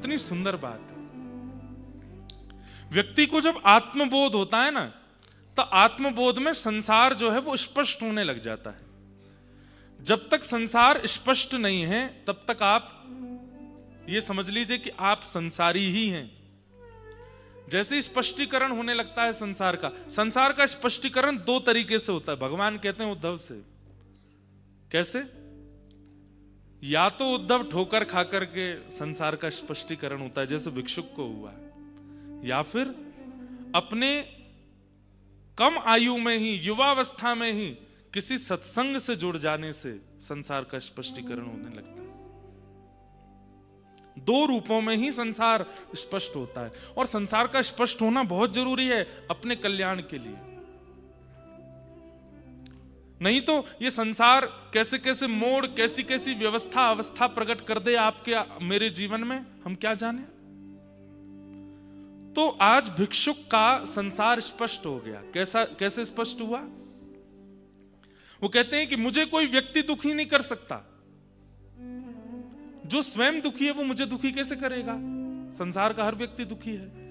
कितनी सुंदर बात है। व्यक्ति को जब आत्मबोध होता है ना, तो आत्मबोध में संसार जो है वो स्पष्ट होने लग जाता है। जब तक संसार स्पष्ट नहीं है तब तक आप ये समझ लीजिए कि आप संसारी ही हैं। जैसे स्पष्टीकरण होने लगता है संसार का स्पष्टीकरण दो तरीके से होता है। भगवान कहते हैं उद्धव से, कैसे? या तो उद्धव ठोकर खा करके संसार का स्पष्टीकरण होता है जैसे भिक्षुक को हुआ, या फिर अपने कम आयु में ही, युवावस्था में ही किसी सत्संग से जुड़ जाने से संसार का स्पष्टीकरण होने लगता है। दो रूपों में ही संसार स्पष्ट होता है, और संसार का स्पष्ट होना बहुत जरूरी है अपने कल्याण के लिए। नहीं तो ये संसार कैसे कैसे मोड़, कैसी कैसी व्यवस्था अवस्था प्रकट कर दे आपके मेरे जीवन में, हम क्या जाने। तो आज भिक्षुक का संसार स्पष्ट हो गया। कैसे स्पष्ट हुआ? वो कहते हैं कि मुझे कोई व्यक्ति दुखी नहीं कर सकता। जो स्वयं दुखी है वो मुझे दुखी कैसे करेगा? संसार का हर व्यक्ति दुखी है,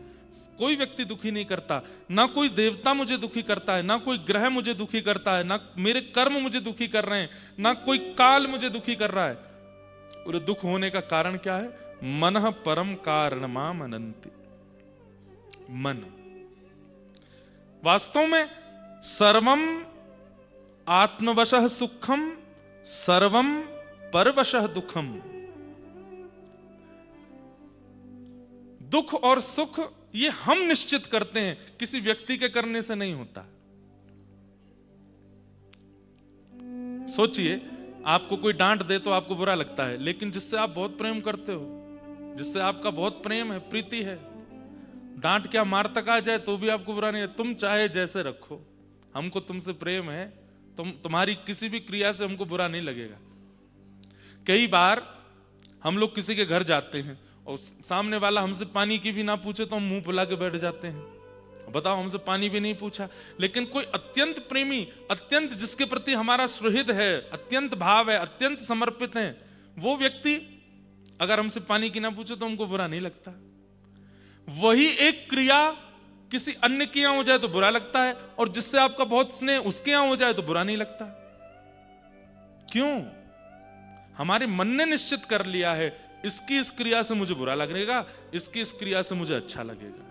कोई व्यक्ति दुखी नहीं करता। ना कोई देवता मुझे दुखी करता है, ना कोई ग्रह मुझे दुखी करता है, ना मेरे कर्म मुझे दुखी कर रहे हैं, ना कोई काल मुझे दुखी कर रहा है। और दुख होने का कारण क्या है? मनः परम कारणमाम अनंति। मन वास्तव में सर्वम आत्मवशः सुखम, सर्वम परवशः दुखम। दुख और सुख ये हम निश्चित करते हैं, किसी व्यक्ति के करने से नहीं होता। सोचिए, आपको कोई डांट दे तो आपको बुरा लगता है, लेकिन जिससे आप बहुत प्रेम करते हो, जिससे आपका बहुत प्रेम है, प्रीति है, डांट क्या मार तक आ जाए तो भी आपको बुरा नहीं है। तुम चाहे जैसे रखो, हमको तुमसे प्रेम है, तुम्हारी किसी भी क्रिया से हमको बुरा नहीं लगेगा। कई बार हम लोग किसी के घर जाते हैं और सामने वाला हमसे पानी की भी ना पूछे तो हम मुंह फुला के बैठ जाते हैं। बताओ, हमसे पानी भी नहीं पूछा, लेकिन कोई अत्यंत प्रेमी, अत्यंत जिसके प्रति हमारा सुहृद है, अत्यंत भाव है, अत्यंत समर्पित है, वो व्यक्ति अगर हमसे पानी की ना पूछे तो हमको बुरा नहीं लगता। वही एक क्रिया किसी अन्य के यहां हो जाए तो बुरा लगता है, और जिससे आपका बहुत स्नेह उसके यहां हो जाए तो बुरा नहीं लगता। क्यों? हमारे मन ने निश्चित कर लिया है, इसकी इस क्रिया से मुझे बुरा लगेगा, इसकी इस क्रिया से मुझे अच्छा लगेगा।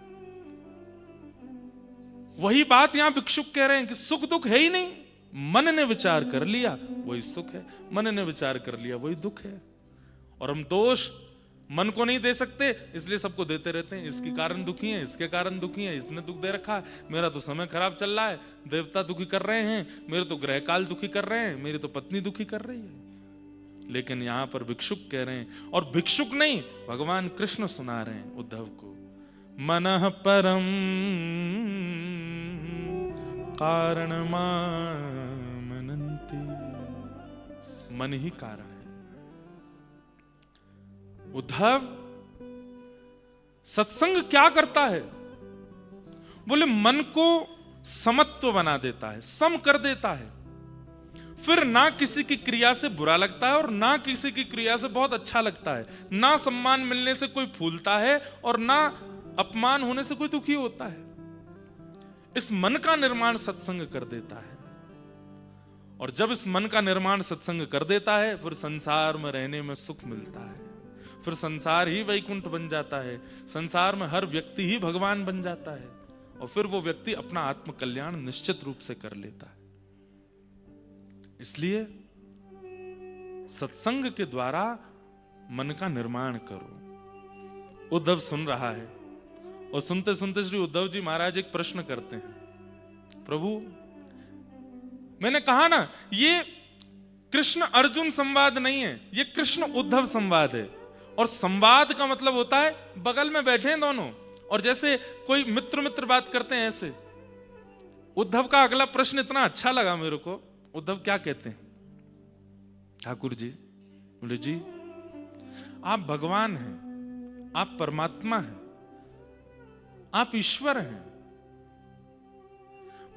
वही बात यहां भिक्षुक कह रहे हैं कि सुख दुख है ही नहीं, मन ने विचार कर लिया वही सुख है, मन ने विचार कर लिया वही दुख है। और हम दोष मन को नहीं दे सकते, इसलिए सबको देते रहते हैं। इसके कारण दुखी है, इसके कारण दुखी है, इसने दुख दे रखा है, मेरा तो समय खराब चल रहा है, देवता दुखी कर रहे हैं, मेरे तो ग्रह काल दुखी कर रहे हैं, मेरी तो पत्नी दुखी कर रही है। लेकिन यहां पर भिक्षुक कह रहे हैं, और भिक्षुक नहीं, भगवान कृष्ण सुना रहे हैं उद्धव को, मनः परम कारणमाम अनंति। मन ही कारण है। उद्धव, सत्संग क्या करता है? बोले मन को समत्व बना देता है, सम कर देता है। फिर ना किसी की क्रिया से बुरा लगता है और ना किसी की क्रिया से बहुत अच्छा लगता है। ना सम्मान मिलने से कोई फूलता है और ना अपमान होने से कोई दुखी होता है। इस मन का निर्माण सत्संग कर देता है, और जब इस मन का निर्माण सत्संग कर देता है, फिर संसार में रहने में सुख मिलता है। फिर संसार ही वैकुंठ बन जाता है, संसार में हर व्यक्ति ही भगवान बन जाता है, और फिर वो व्यक्ति अपना आत्म कल्याण निश्चित रूप से कर लेता है। इसलिए सत्संग के द्वारा मन का निर्माण करो। उद्धव सुन रहा है, और सुनते सुनते श्री उद्धव जी महाराज एक प्रश्न करते हैं, प्रभु, मैंने कहा ना ये कृष्ण अर्जुन संवाद नहीं है, ये कृष्ण उद्धव संवाद है। और संवाद का मतलब होता है बगल में बैठे हैं दोनों, और जैसे कोई मित्र मित्र बात करते हैं ऐसे। उद्धव का अगला प्रश्न इतना अच्छा लगा मेरे को। उद्धव क्या कहते हैं? ठाकुर जी, बोले जी, आप भगवान हैं, आप परमात्मा हैं, आप ईश्वर हैं।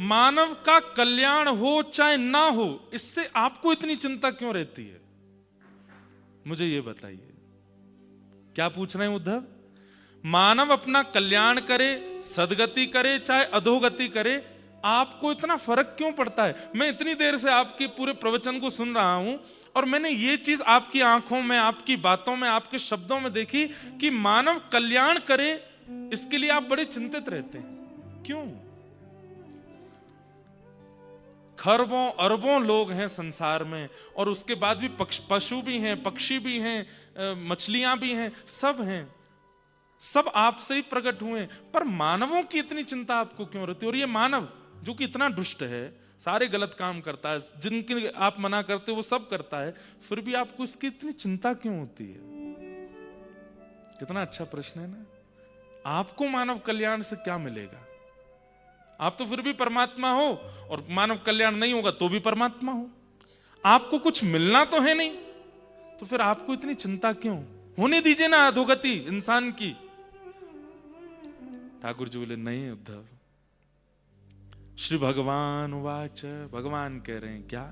मानव का कल्याण हो चाहे ना हो, इससे आपको इतनी चिंता क्यों रहती है? मुझे यह बताइए। क्या पूछ रहे हैं उद्धव? मानव अपना कल्याण करे, सदगति करे, चाहे अधोगति करे, आपको इतना फर्क क्यों पड़ता है? मैं इतनी देर से आपके पूरे प्रवचन को सुन रहा हूं और मैंने ये चीज आपकी आंखों में, आपकी बातों में, आपके शब्दों में देखी कि मानव कल्याण करे, इसके लिए आप बड़े चिंतित रहते हैं। क्यों? खरबों अरबों लोग हैं संसार में और उसके बाद भी पशु भी हैं, पक्षी भी हैं, मछलियां भी हैं, सब हैं, सब आपसे ही प्रकट हुए, पर मानवों की इतनी चिंता आपको क्यों रहती है? और ये मानव जो कि इतना दुष्ट है, सारे गलत काम करता है, जिनके आप मना करते हो वो सब करता है, फिर भी आपको इसकी इतनी चिंता क्यों होती है? कितना अच्छा प्रश्न है ना। आपको मानव कल्याण से क्या मिलेगा? आप तो फिर भी परमात्मा हो, और मानव कल्याण नहीं होगा तो भी परमात्मा हो। आपको कुछ मिलना तो है नहीं, तो फिर आपको इतनी चिंता क्यों? होने दीजिए ना अधोगति इंसान की। ठाकुर जी बोले, नहीं उद्धव। श्री भगवान उवाच, भगवान कह रहे हैं क्या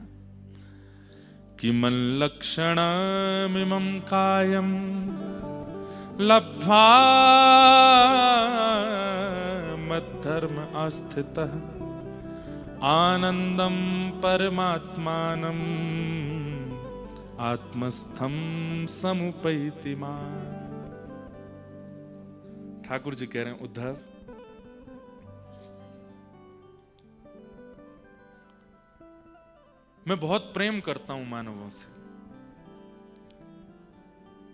कि मन लक्षणमिमं कायं लब्ध्वा मद्धर्म आस्थितः आनंदम परमात्मानम् आत्मस्थं समुपैति मां। ठाकुर जी कह रहे हैं, उद्धव मैं बहुत प्रेम करता हूं मानवों से।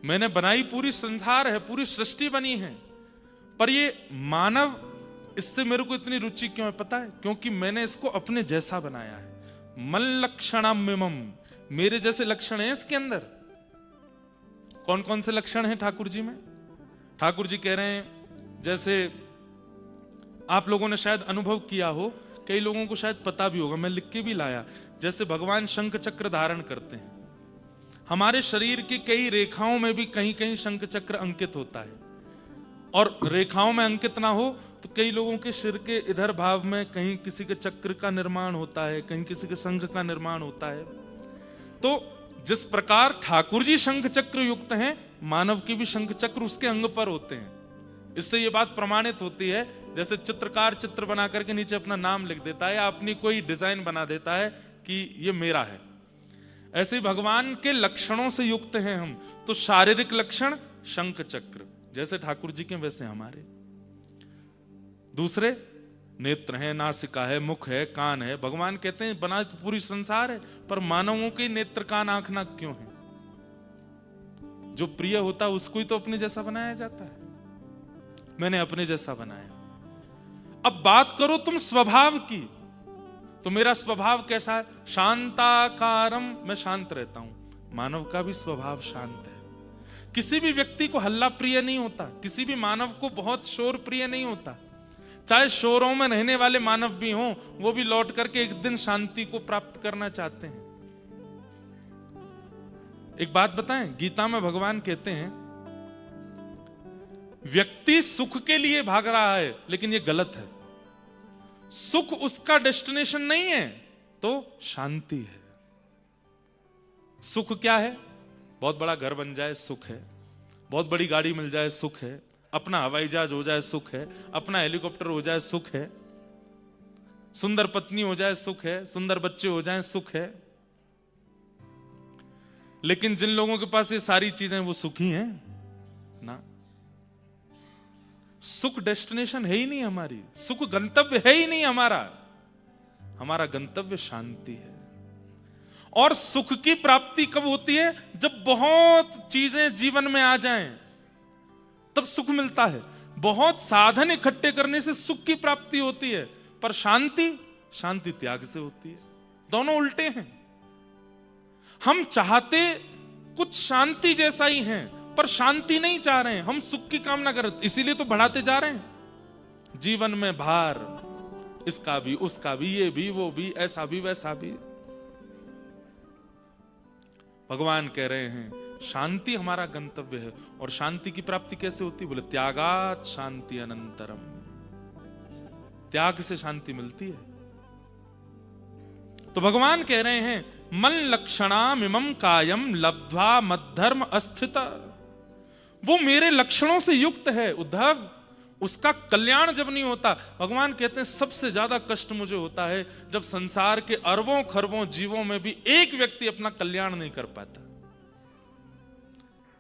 मैंने बनाई पूरी संसार है, पूरी सृष्टि बनी है, पर ये मानव, इससे मेरे को इतनी रुचि क्यों है पता है? क्योंकि मैंने इसको अपने जैसा बनाया है। मल लक्षणमिमं, मेरे जैसे लक्षण हैं इसके अंदर। कौन कौन से लक्षण हैं ठाकुर जी में? ठाकुर जी कह रहे हैं, जैसे आप लोगों ने शायद अनुभव किया हो, कई लोगों को शायद पता भी होगा, मैं लिख के भी लाया, जैसे भगवान शंख चक्र धारण करते हैं। हमारे शरीर की कई रेखाओं में भी कहीं कहीं शंख चक्र अंकित होता है, और रेखाओं में अंकित ना हो तो कई लोगों के सिर के इधर भाव में कहीं किसी के चक्र का निर्माण होता है, कहीं किसी के शंख का निर्माण होता है। तो जिस प्रकार ठाकुर जी शंख चक्र युक्त हैं, मानव की भी शंख चक्र उसके अंग पर होते हैं। इससे ये बात प्रमाणित होती है, जैसे चित्रकार चित्र बना करके नीचे अपना नाम लिख देता है या अपनी कोई डिजाइन बना देता है कि ये मेरा है, ऐसे ही भगवान के लक्षणों से युक्त हैं हम। तो शारीरिक लक्षण शंख चक्र, जैसे ठाकुर जी के वैसे हमारे। दूसरे नेत्र हैं, नासिका है, मुख है, कान है। भगवान कहते हैं बना तो पूरी संसार है, पर मानवों के नेत्र कान आंख नाक क्यों है? जो प्रिय होता है उसको ही तो अपने जैसा बनाया जाता है। मैंने अपने जैसा बनाया। अब बात करो तुम स्वभाव की, तो मेरा स्वभाव कैसा है? शांताकारम, मैं शांत रहता हूं। मानव का भी स्वभाव शांत है। किसी भी व्यक्ति को हल्ला प्रिय नहीं होता, किसी भी मानव को बहुत शोर प्रिय नहीं होता। चाहे शोरों में रहने वाले मानव भी हों, वो भी लौट करके एक दिन शांति को प्राप्त करना चाहते हैं। एक बात बताएं, गीता में भगवान कहते हैं व्यक्ति सुख के लिए भाग रहा है, लेकिन ये गलत है। सुख उसका डेस्टिनेशन नहीं है, तो शांति है। सुख क्या है? बहुत बड़ा घर बन जाए सुख है, बहुत बड़ी गाड़ी मिल जाए सुख है, अपना हवाई जहाज हो जाए सुख है, अपना हेलीकॉप्टर हो जाए सुख है, सुंदर पत्नी हो जाए सुख है, सुंदर बच्चे हो जाए सुख है। लेकिन जिन लोगों के पास ये सारी चीजें, वो सुखी हैं ना? सुख डेस्टिनेशन है ही नहीं हमारी, सुख गंतव्य है ही नहीं हमारा। हमारा गंतव्य शांति है। और सुख की प्राप्ति कब होती है? जब बहुत चीजें जीवन में आ जाएं, तब सुख मिलता है। बहुत साधन इकट्ठे करने से सुख की प्राप्ति होती है, पर शांति, शांति त्याग से होती है। दोनों उल्टे हैं। हम चाहते कुछ शांति जैसा ही हैं, पर शांति नहीं चाह रहे हैं, हम सुख की कामना कर रहे हैं, इसीलिए तो बढ़ाते जा रहे हैं। जीवन में भार, इसका भी, उसका भी, ये भी, वो भी, ऐसा भी, वैसा भी। भगवान कह रहे हैं शांति हमारा गंतव्य है। और शांति की प्राप्ति कैसे होती? बोले त्यागात शांति अनंतरम। त्याग से शांति मिलती है। तो भगवान कह रहे हैं मन लक्षणामिमं कायम लब्ध्वा मद्धर्म अस्थित। वो मेरे लक्षणों से युक्त है उद्धव, उसका कल्याण जब नहीं होता। भगवान कहते हैं सबसे ज्यादा कष्ट मुझे होता है जब संसार के अरबों खरबों जीवों में भी एक व्यक्ति अपना कल्याण नहीं कर पाता,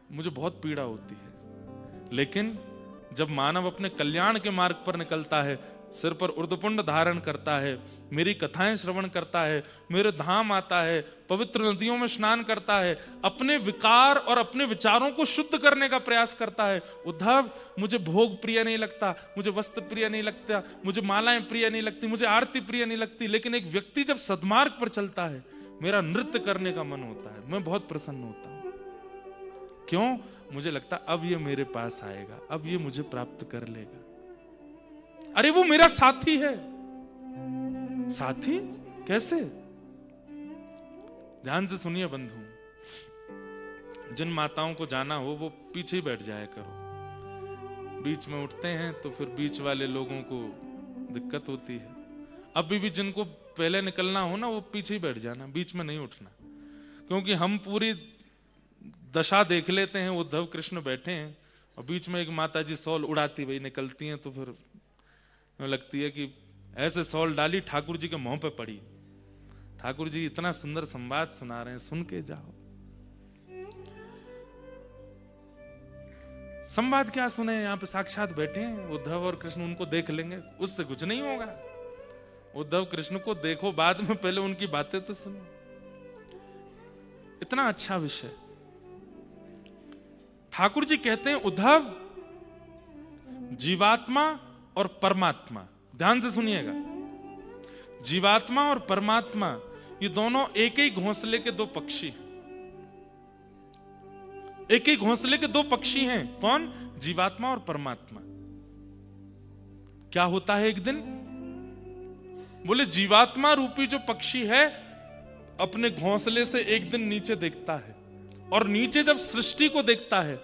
मुझे बहुत पीड़ा होती है। लेकिन जब मानव अपने कल्याण के मार्ग पर निकलता है, सिर पर उर्ध्वपुंड धारण करता है, मेरी कथाएं श्रवण करता है, मेरे धाम आता है, पवित्र नदियों में स्नान करता है, अपने विकार और अपने विचारों को शुद्ध करने का प्रयास करता है। उद्धव, मुझे भोग प्रिय नहीं लगता, मुझे वस्त्र प्रिय नहीं लगता, मुझे मालाएं प्रिय नहीं लगती, मुझे आरती प्रिय नहीं लगती, लेकिन एक व्यक्ति जब सद्मार्ग पर चलता है, मेरा नृत्य करने का मन होता है, मैं बहुत प्रसन्न होता हूं। क्यों? मुझे लगता अब ये मेरे पास आएगा, अब ये मुझे प्राप्त कर लेगा। अरे वो मेरा साथी है। साथी कैसे? ध्यान से सुनिए बंधु, जिन माताओं को जाना हो वो पीछे ही बैठ जाया करो। बीच में उठते हैं तो फिर बीच वाले लोगों को दिक्कत होती है। अभी भी जिनको पहले निकलना हो ना, वो पीछे ही बैठ जाना, बीच में नहीं उठना। क्योंकि हम पूरी दशा देख लेते हैं, उद्धव कृष्ण बैठे हैं और बीच में एक माता जी सौल उड़ाती हुई निकलती हैं, तो फिर लगती है कि ऐसे सौल डाली ठाकुर जी के मुंह पे पड़ी। ठाकुर जी इतना सुंदर संवाद सुना रहे हैं, सुन के जाओ। संवाद क्या सुने, यहाँ पे साक्षात बैठे हैं उद्धव और कृष्ण, उनको देख लेंगे, उससे कुछ नहीं होगा। उद्धव कृष्ण को देखो बाद में, पहले उनकी बातें तो सुनो। इतना अच्छा विषय। ठाकुर जी कहते हैं उद्धव, जीवात्मा और परमात्मा, ध्यान से सुनिएगा, जीवात्मा और परमात्मा ये दोनों एक ही घोंसले के दो पक्षी हैं। एक ही घोंसले के दो पक्षी हैं। कौन? जीवात्मा और परमात्मा। क्या होता है एक दिन? बोले जीवात्मा रूपी जो पक्षी है अपने घोंसले से एक दिन नीचे देखता है, और नीचे जब सृष्टि को देखता है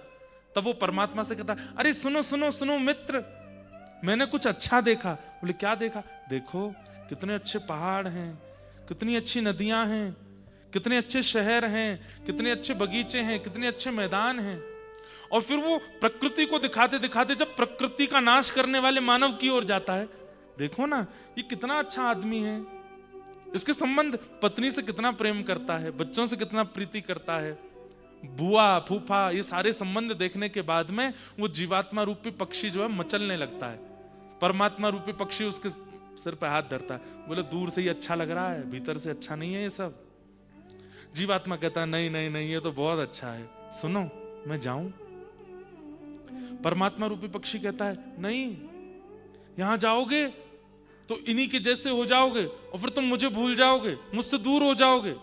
तब वो परमात्मा से कहता है, अरे सुनो सुनो सुनो मित्र, मैंने कुछ अच्छा देखा। बोले क्या देखा? देखो कितने अच्छे पहाड़ हैं, कितनी अच्छी नदियां हैं, कितने अच्छे शहर हैं, कितने अच्छे बगीचे हैं, कितने अच्छे मैदान हैं। और फिर वो प्रकृति को दिखाते दिखाते जब प्रकृति का नाश करने वाले मानव की ओर जाता है, देखो ना ये कितना अच्छा आदमी है, इसके संबंध पत्नी से कितना प्रेम करता है, बच्चों से कितना प्रीति करता है, बुआ फूफा, ये सारे संबंध देखने के बाद में वो जीवात्मा रूपी पक्षी जो है मचलने लगता है। परमात्मा रूपी पक्षी उसके सिर पे हाथ धरता है, बोले दूर से ही अच्छा लग रहा है, भीतर से अच्छा नहीं है ये सब। जीवात्मा कहता है नहीं नहीं नहीं, ये तो बहुत अच्छा है, सुनो मैं जाऊं। परमात्मा रूपी पक्षी कहता है नहीं, यहां जाओगे तो इन्हीं के जैसे हो जाओगे और फिर तुम मुझे भूल जाओगे, मुझसे दूर हो जाओगे।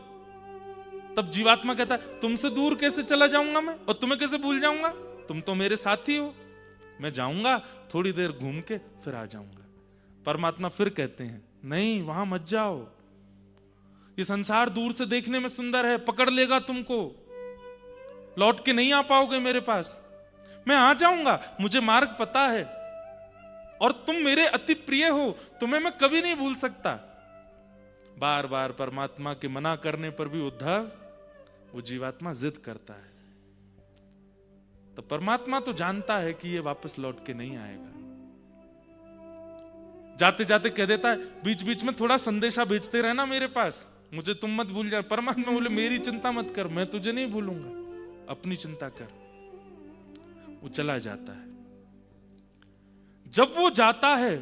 तब जीवात्मा कहता है तुमसे दूर कैसे चला जाऊंगा मैं, और तुम्हें कैसे भूल जाऊंगा, तुम तो मेरे साथी हो, मैं जाऊंगा थोड़ी देर घूम के फिर आ जाऊंगा। परमात्मा फिर कहते हैं नहीं वहां मत जाओ, ये संसार दूर से देखने में सुंदर है, पकड़ लेगा तुमको, लौट के नहीं आ पाओगे मेरे पास। मैं आ जाऊंगा, मुझे मार्ग पता है, और तुम मेरे अति प्रिय हो, तुम्हें मैं कभी नहीं भूल सकता। बार बार परमात्मा के मना करने पर भी उद्धव वो जीवात्मा जिद करता है। तो परमात्मा तो जानता है कि ये वापस लौट के नहीं आएगा, जाते जाते कह देता है बीच बीच में थोड़ा संदेशा भेजते रहना मेरे पास, मुझे तुम मत भूल जा। परमात्मा बोले मेरी चिंता मत कर, मैं तुझे नहीं भूलूंगा, अपनी चिंता कर। वो चला जाता है। जब वो जाता है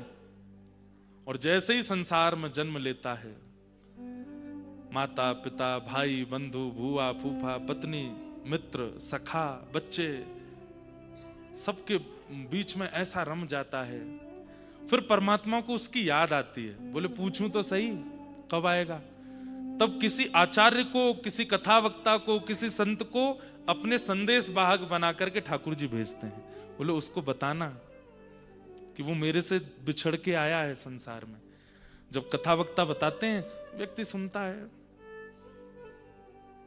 और जैसे ही संसार में जन्म लेता है, माता पिता भाई बंधु बुआ फूफा पत्नी मित्र सखा बच्चे सबके बीच में ऐसा रम जाता है, फिर परमात्मा को उसकी याद आती है। बोले पूछूं तो सही कब आएगा? तब किसी आचार्य को, किसी कथावक्ता को, किसी संत को अपने संदेश वाहक बना करके ठाकुर जी भेजते हैं। बोले उसको बताना कि वो मेरे से बिछड़ के आया है संसार में। जब कथावक्ता बताते हैं, व्यक्ति सुनता है,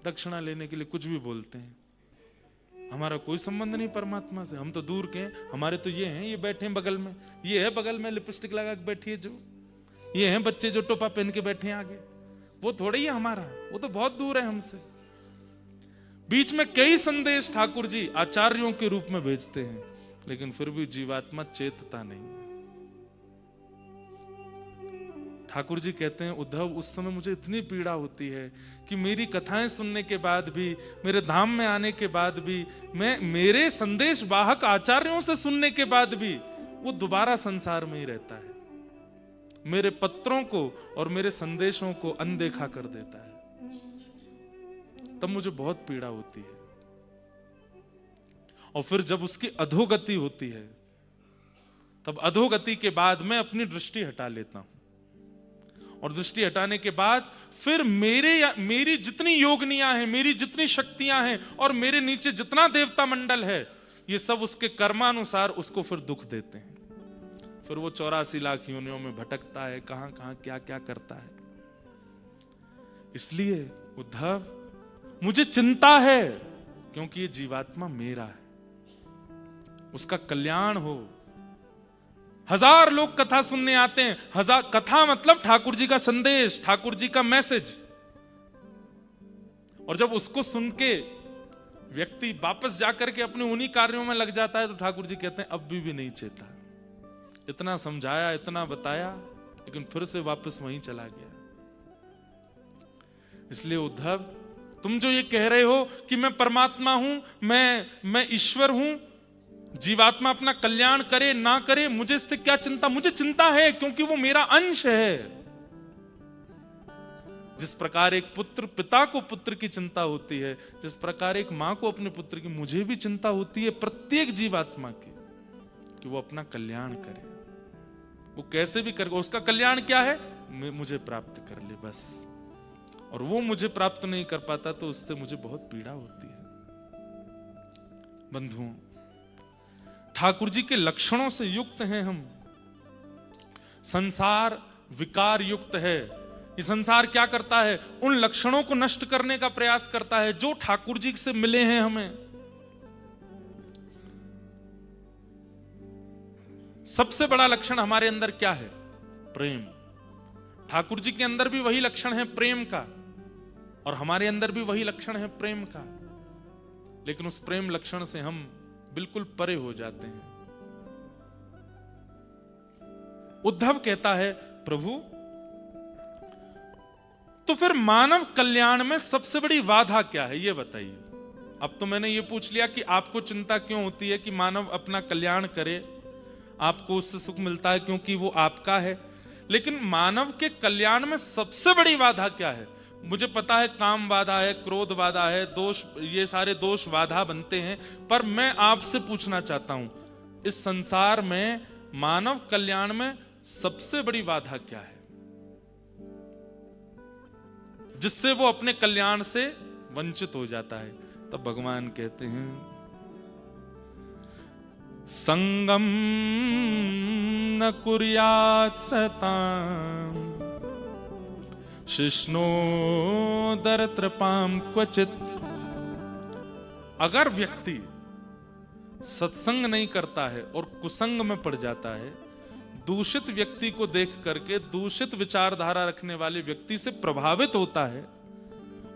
दक्षिणा लेने के लिए कुछ भी बोलते हैं। हमारा कोई संबंध नहीं परमात्मा से, हम तो दूर के हैं, हमारे तो ये हैं, ये बैठे हैं बगल में, ये है बगल में लिपस्टिक लगा के बैठी है जो, ये हैं बच्चे जो टोपा पहन के बैठे हैं आगे, वो थोड़ा ही है हमारा, वो तो बहुत दूर है हमसे। बीच में कई संदेश ठाकुर जी आचार्यों के रूप में भेजते हैं, लेकिन फिर भी जीवात्मा चेतता नहीं। ठाकुर जी कहते हैं, उद्धव उस समय मुझे इतनी पीड़ा होती है कि मेरी कथाएं सुनने के बाद भी, मेरे धाम में आने के बाद भी, मैं मेरे संदेश वाहक आचार्यों से सुनने के बाद भी वो दोबारा संसार में ही रहता है, मेरे पत्रों को और मेरे संदेशों को अनदेखा कर देता है। तब मुझे बहुत पीड़ा होती है। और फिर जब उसकी अधोगति होती है, तब अधोगति के बाद मैं अपनी दृष्टि हटा लेता हूं, और दृष्टि हटाने के बाद फिर मेरी जितनी योगनियां हैं, मेरी जितनी शक्तियां हैं, और मेरे नीचे जितना देवता मंडल है, ये सब उसके कर्मानुसार उसको फिर दुख देते हैं। फिर वो 84 लाख योनियों में भटकता है, कहां कहां क्या क्या करता है। इसलिए उद्धव मुझे चिंता है, क्योंकि ये जीवात्मा मेरा है, उसका कल्याण हो। 1000 लोग कथा सुनने आते हैं, 1000 कथा मतलब ठाकुर जी का संदेश, ठाकुर जी का मैसेज, और जब उसको सुन के व्यक्ति वापस जाकर के अपने उन्हीं कार्यों में लग जाता है, तो ठाकुर जी कहते हैं अब भी नहीं चेता। इतना समझाया, इतना बताया, लेकिन फिर से वापस वहीं चला गया। इसलिए उद्धव, तुम जो ये कह रहे हो कि मैं परमात्मा हूं, मैं ईश्वर हूं, जीवात्मा अपना कल्याण करे ना करे, मुझे इससे क्या चिंता? मुझे चिंता है, क्योंकि वो मेरा अंश है। जिस प्रकार एक पुत्र पिता को पुत्र की चिंता होती है, जिस प्रकार एक मां को अपने पुत्र की, मुझे भी चिंता होती है प्रत्येक जीवात्मा की, कि वो अपना कल्याण करे। वो कैसे भी करे, उसका कल्याण क्या है? मुझे प्राप्त कर ले बस। और वो मुझे प्राप्त नहीं कर पाता, तो उससे मुझे बहुत पीड़ा होती है। बंधुओं, ठाकुर जी के लक्षणों से युक्त हैं हम। संसार विकार युक्त है। ये संसार क्या करता है? उन लक्षणों को नष्ट करने का प्रयास करता है जो ठाकुर जी से मिले हैं हमें। सबसे बड़ा लक्षण हमारे अंदर क्या है? प्रेम। ठाकुर जी के अंदर भी वही लक्षण है प्रेम का, और हमारे अंदर भी वही लक्षण है प्रेम का, लेकिन उस प्रेम लक्षण से हम बिल्कुल परे हो जाते हैं। उद्धव कहता है, प्रभु तो फिर मानव कल्याण में सबसे बड़ी बाधा क्या है, ये बताइए। अब तो मैंने ये पूछ लिया कि आपको चिंता क्यों होती है कि मानव अपना कल्याण करे, आपको उससे सुख मिलता है क्योंकि वो आपका है, लेकिन मानव के कल्याण में सबसे बड़ी बाधा क्या है? मुझे पता है काम बाधा है, क्रोध बाधा है, दोष, ये सारे दोष बाधा बनते हैं, पर मैं आपसे पूछना चाहता हूं, इस संसार में मानव कल्याण में सबसे बड़ी बाधा क्या है, जिससे वो अपने कल्याण से वंचित हो जाता है? तब भगवान कहते हैं, संगम न कुर्यात् सताम् शिष्णोदर तृपाम क्वचित। अगर व्यक्ति सत्संग नहीं करता है और कुसंग में पड़ जाता है, दूषित व्यक्ति को देख करके, दूषित विचारधारा रखने वाले व्यक्ति से प्रभावित होता है,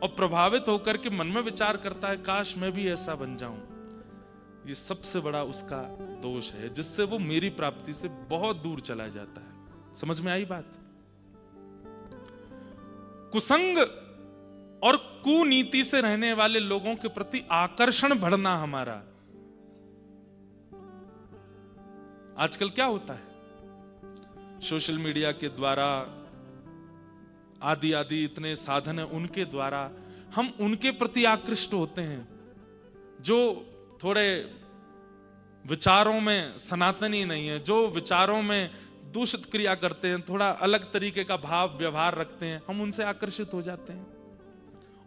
और प्रभावित होकर के मन में विचार करता है काश मैं भी ऐसा बन जाऊं, ये सबसे बड़ा उसका दोष है, जिससे वो मेरी प्राप्ति से बहुत दूर चला जाता है। समझ में आई बात? कुसंग और कुनीति से रहने वाले लोगों के प्रति आकर्षण बढ़ना हमारा। आजकल क्या होता है, सोशल मीडिया के द्वारा आदि आदि इतने साधन है, उनके द्वारा हम उनके प्रति आकृष्ट होते हैं जो थोड़े विचारों में सनातनी नहीं है, जो विचारों में दूषित क्रिया करते हैं, थोड़ा अलग तरीके का भाव व्यवहार रखते हैं, हम उनसे आकर्षित हो जाते हैं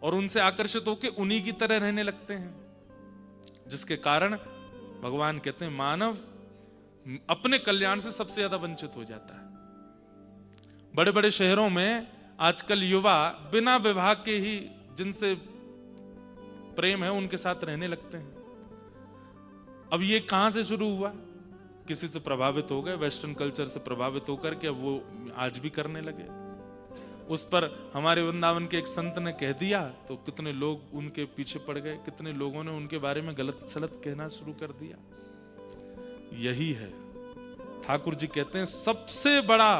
और उनसे आकर्षित होकर उन्हीं की तरह रहने लगते हैं, जिसके कारण भगवान कहते हैं मानव अपने कल्याण से सबसे ज्यादा वंचित हो जाता है। बड़े बड़े शहरों में आजकल युवा बिना विवाह के ही जिनसे प्रेम है उनके साथ रहने लगते हैं। अब ये कहां से शुरू हुआ? किसी से प्रभावित हो गए, वेस्टर्न कल्चर से प्रभावित होकर के वो आज भी करने लगे। उस पर हमारे वृंदावन के एक संत ने कह दिया तो कितने लोग उनके पीछे पड़ गए, कितने लोगों ने उनके बारे में गलत सलत कहना शुरू कर दिया। यही है, ठाकुर जी कहते हैं सबसे बड़ा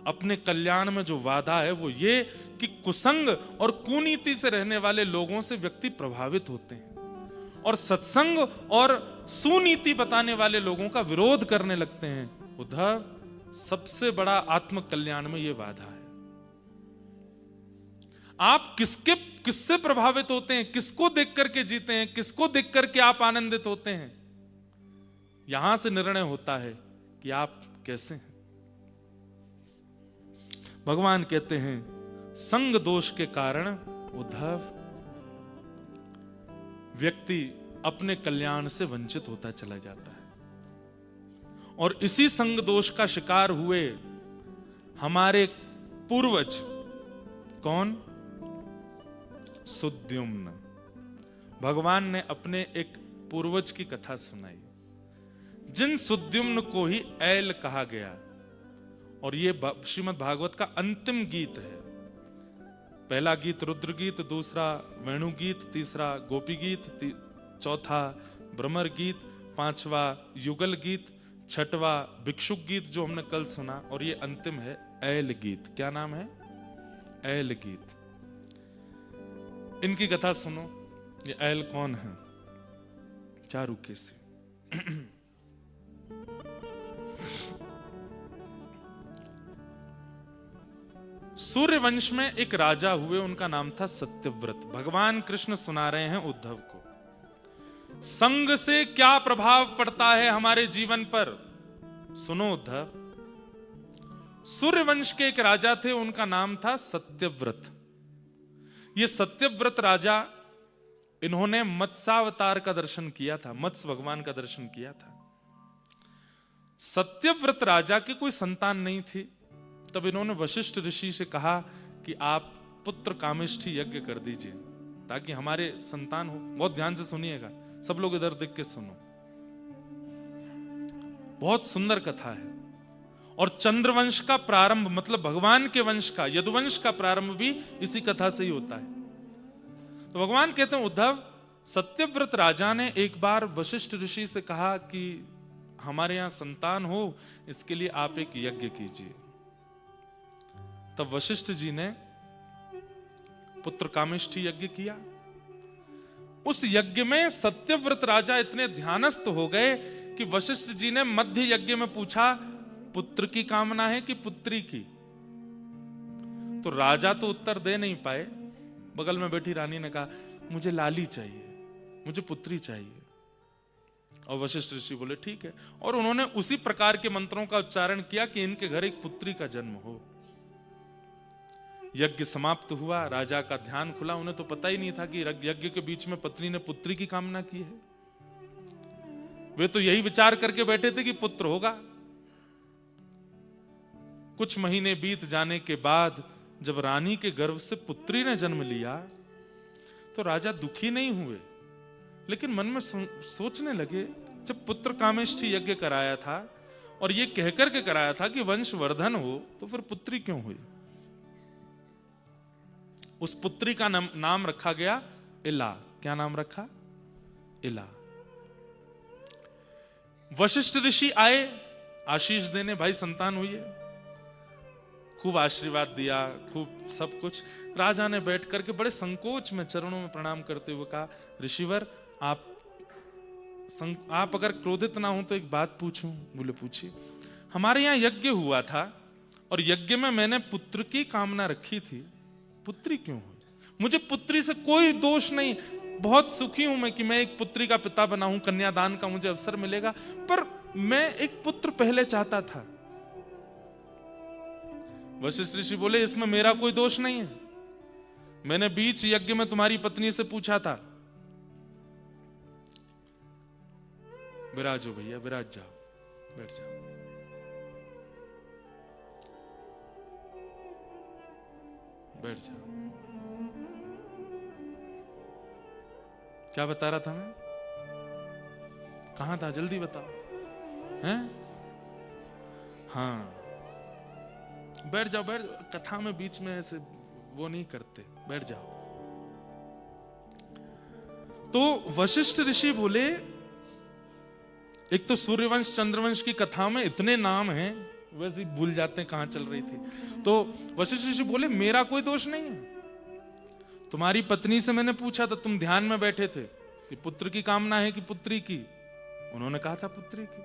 अपने कल्याण में जो वादा है वो ये कि कुसंग और कुनीति से रहने वाले लोगों से व्यक्ति प्रभावित होते हैं और सत्संग और सुनीति बताने वाले लोगों का विरोध करने लगते हैं। उद्धव, सबसे बड़ा आत्म कल्याण में ये वादा है। आप किससे प्रभावित होते हैं, किसको देख करके जीते हैं, किसको देख करके आप आनंदित होते हैं, यहां से निर्णय होता है कि आप कैसे हैं। भगवान कहते हैं संग दोष के कारण उद्धव व्यक्ति अपने कल्याण से वंचित होता चला जाता है और इसी संग दोष का शिकार हुए हमारे पूर्वज। कौन? सुद्युम्न। भगवान ने अपने एक पूर्वज की कथा सुनाई, जिन सुद्युम्न को ही ऐल कहा गया, और ये श्रीमद् भागवत का अंतिम गीत है। पहला गीत रुद्र गीत, दूसरा वेणु गीत, तीसरा गोपी गीत, चौथा भ्रमर गीत, पांचवा युगल गीत, छठवा भिक्षुक गीत जो हमने कल सुना, और ये अंतिम है ऐल गीत। क्या नाम है? ऐल गीत। इनकी कथा सुनो। ये ऐल कौन है? चारुकेसी। सूर्यवंश में एक राजा हुए, उनका नाम था सत्यव्रत। भगवान कृष्ण सुना रहे हैं उद्धव को संग से क्या प्रभाव पड़ता है हमारे जीवन पर। सुनो उद्धव, सूर्यवंश के एक राजा थे, उनका नाम था सत्यव्रत। ये सत्यव्रत राजा, इन्होंने मत्स्यावतार का दर्शन किया था, मत्स्य भगवान का दर्शन किया था। सत्यव्रत राजा की कोई संतान नहीं थी, तब इन्होंने वशिष्ठ ऋषि से कहा कि आप पुत्र कामेष्ठी यज्ञ कर दीजिए ताकि हमारे संतान हो। बहुत ध्यान से सुनिएगा, सब लोग इधर देख के सुनो, बहुत सुंदर कथा है। और चंद्रवंश का प्रारंभ, मतलब भगवान के वंश का, यदुवंश का प्रारंभ भी इसी कथा से ही होता है। तो भगवान कहते हैं उद्धव, सत्यव्रत राजा ने एक बार वशिष्ठ ऋषि से कहा कि हमारे यहां संतान हो, इसके लिए आप एक यज्ञ कीजिए। तब वशिष्ठ जी ने पुत्र कामेष्ठी यज्ञ किया। उस यज्ञ में सत्यव्रत राजा इतने ध्यानस्थ हो गए कि वशिष्ठ जी ने मध्य यज्ञ में पूछा, पुत्र की कामना है कि पुत्री की? तो राजा तो उत्तर दे नहीं पाए। बगल में बैठी रानी ने कहा, मुझे लाली चाहिए, मुझे पुत्री चाहिए। और वशिष्ठ ऋषि बोले ठीक है, और उन्होंने उसी प्रकार के मंत्रों का उच्चारण किया कि इनके घर एक पुत्री का जन्म हो। यज्ञ समाप्त हुआ, राजा का ध्यान खुला। उन्हें तो पता ही नहीं था कि यज्ञ के बीच में पत्नी ने पुत्री की कामना की है। वे तो यही विचार करके बैठे थे कि पुत्र होगा। कुछ महीने बीत जाने के बाद जब रानी के गर्भ से पुत्री ने जन्म लिया तो राजा दुखी नहीं हुए, लेकिन मन में सोचने लगे, जब पुत्र कामेष्ठी यज्ञ कराया था और ये कहकर के कराया था कि वंशवर्धन हो, तो फिर पुत्री क्यों हुई? उस पुत्री का नाम रखा गया इला। क्या नाम रखा? इला। वशिष्ठ ऋषि आए आशीष देने, भाई संतान हुई है। खूब आशीर्वाद दिया, खूब सब कुछ। राजा ने बैठ करके बड़े संकोच में चरणों में प्रणाम करते हुए कहा, ऋषिवर आप अगर क्रोधित ना हो तो एक बात पूछूं? बोले पूछिए। हमारे यहाँ यज्ञ हुआ था और यज्ञ में मैंने पुत्र की कामना रखी थी, पुत्री क्यों हुई? मुझे पुत्री से कोई दोष नहीं, बहुत सुखी हूं मैं कि मैं एक पुत्री का पिता बना हूं, कन्यादान का मुझे अवसर मिलेगा, पर मैं एक पुत्र पहले चाहता था। वशिष्ठ ऋषि बोले, इसमें मेरा कोई दोष नहीं है। मैंने बीच यज्ञ में तुम्हारी पत्नी से पूछा था। विराजो भैया, विराज जाओ, बैठ जाओ। बैठ जाओ। क्या बता रहा था मैं? कहां था? जल्दी बताओ। हैं? हाँ, बैठ जाओ, बैठ जाओ। कथा में बीच में ऐसे वो नहीं करते, बैठ जाओ। तो वशिष्ठ ऋषि बोले, एक तो सूर्यवंश चंद्रवंश की कथा में इतने नाम हैं, वैसे ही भूल जाते हैं कहां चल रही थी। तो वशिष्ठ ऋषि बोले, मेरा कोई दोष नहीं है। तुम्हारी पत्नी से मैंने पूछा था, तुम ध्यान में बैठे थे, कि पुत्र की कामना है कि पुत्री की? उन्होंने कहा था पुत्री की।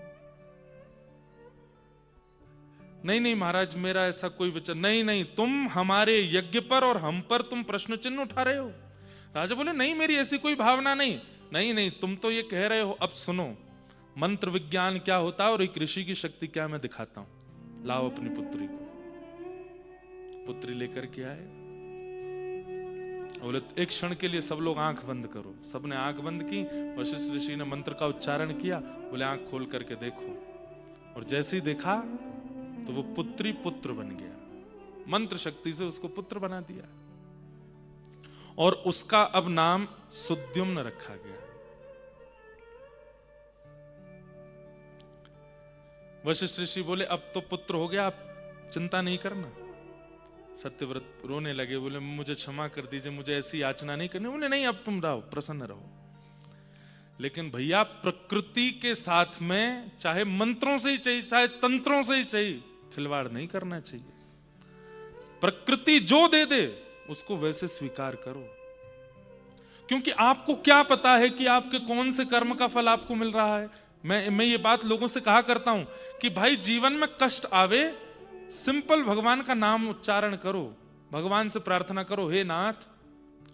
नहीं नहीं महाराज, मेरा ऐसा कोई विचार नहीं। नहीं, तुम हमारे यज्ञ पर और हम पर तुम प्रश्न चिन्ह उठा रहे हो। राजा बोले, नहीं मेरी ऐसी कोई भावना नहीं। नहीं नहीं, तुम तो ये कह रहे हो। अब सुनो, मंत्र विज्ञान क्या होता है और एक ऋषि की शक्ति क्या, मैं दिखाता हूं। लाओ अपनी पुत्री को। पुत्री लेकर के आए। बोले, एक क्षण के लिए सब लोग आंख बंद करो। सबने आंख बंद की। वशिष्ठ ऋषि ने मंत्र का उच्चारण किया। बोले, आंख खोल करके देखो। और जैसे ही देखा तो वो पुत्री पुत्र बन गया। मंत्र शक्ति से उसको पुत्र बना दिया और उसका अब नाम सुद्युम्न रखा गया। वशिष्ठ ऋषि बोले, अब तो पुत्र हो गया, आप चिंता नहीं करना। सत्यव्रत रोने लगे। बोले, मुझे क्षमा कर दीजिए, मुझे ऐसी याचना नहीं करनी। बोले, नहीं, अब तुम रहो, प्रसन्न रहो। लेकिन भैया, प्रकृति के साथ में चाहे मंत्रों से ही चाहिए, चाहे तंत्रों से ही चाहिए, खिलवाड़ नहीं करना चाहिए। प्रकृति जो दे दे उसको वैसे स्वीकार करो। क्योंकि आपको क्या पता है कि आपके कौन से कर्म का फल आपको मिल रहा है। मैं ये बात लोगों से कहा करता हूं कि भाई, जीवन में कष्ट आवे, सिंपल भगवान का नाम उच्चारण करो, भगवान से प्रार्थना करो, हे नाथ,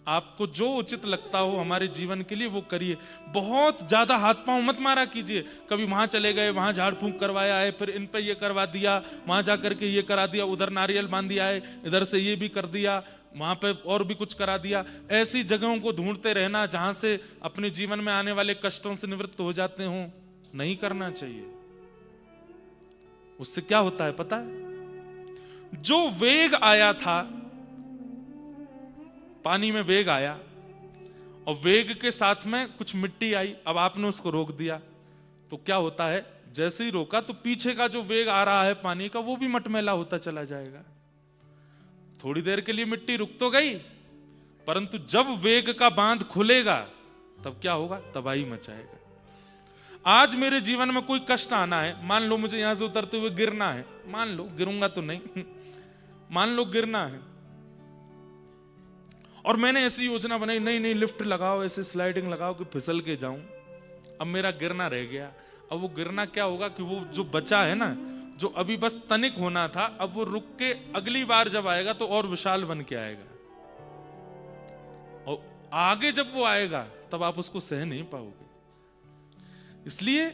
आपको जो उचित लगता हो हमारे जीवन के लिए वो करिए। बहुत ज्यादा हाथ पांव मत मारा कीजिए। कभी वहां चले गए, वहां झाड़ फूंक करवाया है, फिर इन पे ये करवा दिया, वहां जाकर के ये करा दिया, उधर नारियल बांध दिया है, इधर से ये भी कर दिया, वहां पे और भी कुछ करा दिया। ऐसी जगहों को ढूंढते रहना जहां से अपने जीवन में आने वाले कष्टों से निवृत्त हो जाते हो, नहीं करना चाहिए। उससे क्या होता है पता है? जो वेग आया था, पानी में वेग आया और वेग के साथ में कुछ मिट्टी आई, अब आपने उसको रोक दिया, तो क्या होता है? जैसे ही रोका तो पीछे का जो वेग आ रहा है पानी का, वो भी मटमैला होता चला जाएगा। थोड़ी देर के लिए मिट्टी रुक तो गई, परंतु जब वेग का बांध खुलेगा तब क्या होगा? तबाही मचाएगा। आज मेरे जीवन में कोई कष्ट आना है, मान लो मुझे यहां से उतरते हुए गिरना है, मान लो, गिरूंगा तो नहीं मान लो गिरना है, और मैंने ऐसी योजना बनाई, नहीं नहीं लिफ्ट लगाओ, ऐसे स्लाइडिंग लगाओ कि फिसल के जाऊं। अब मेरा गिरना रह गया। अब वो गिरना क्या होगा कि वो जो बचा है ना, जो अभी बस तनिक होना था, अब वो रुक के अगली बार जब आएगा तो और विशाल बन के आएगा, और आगे जब वो आएगा तब आप उसको सह नहीं पाओगे। इसलिए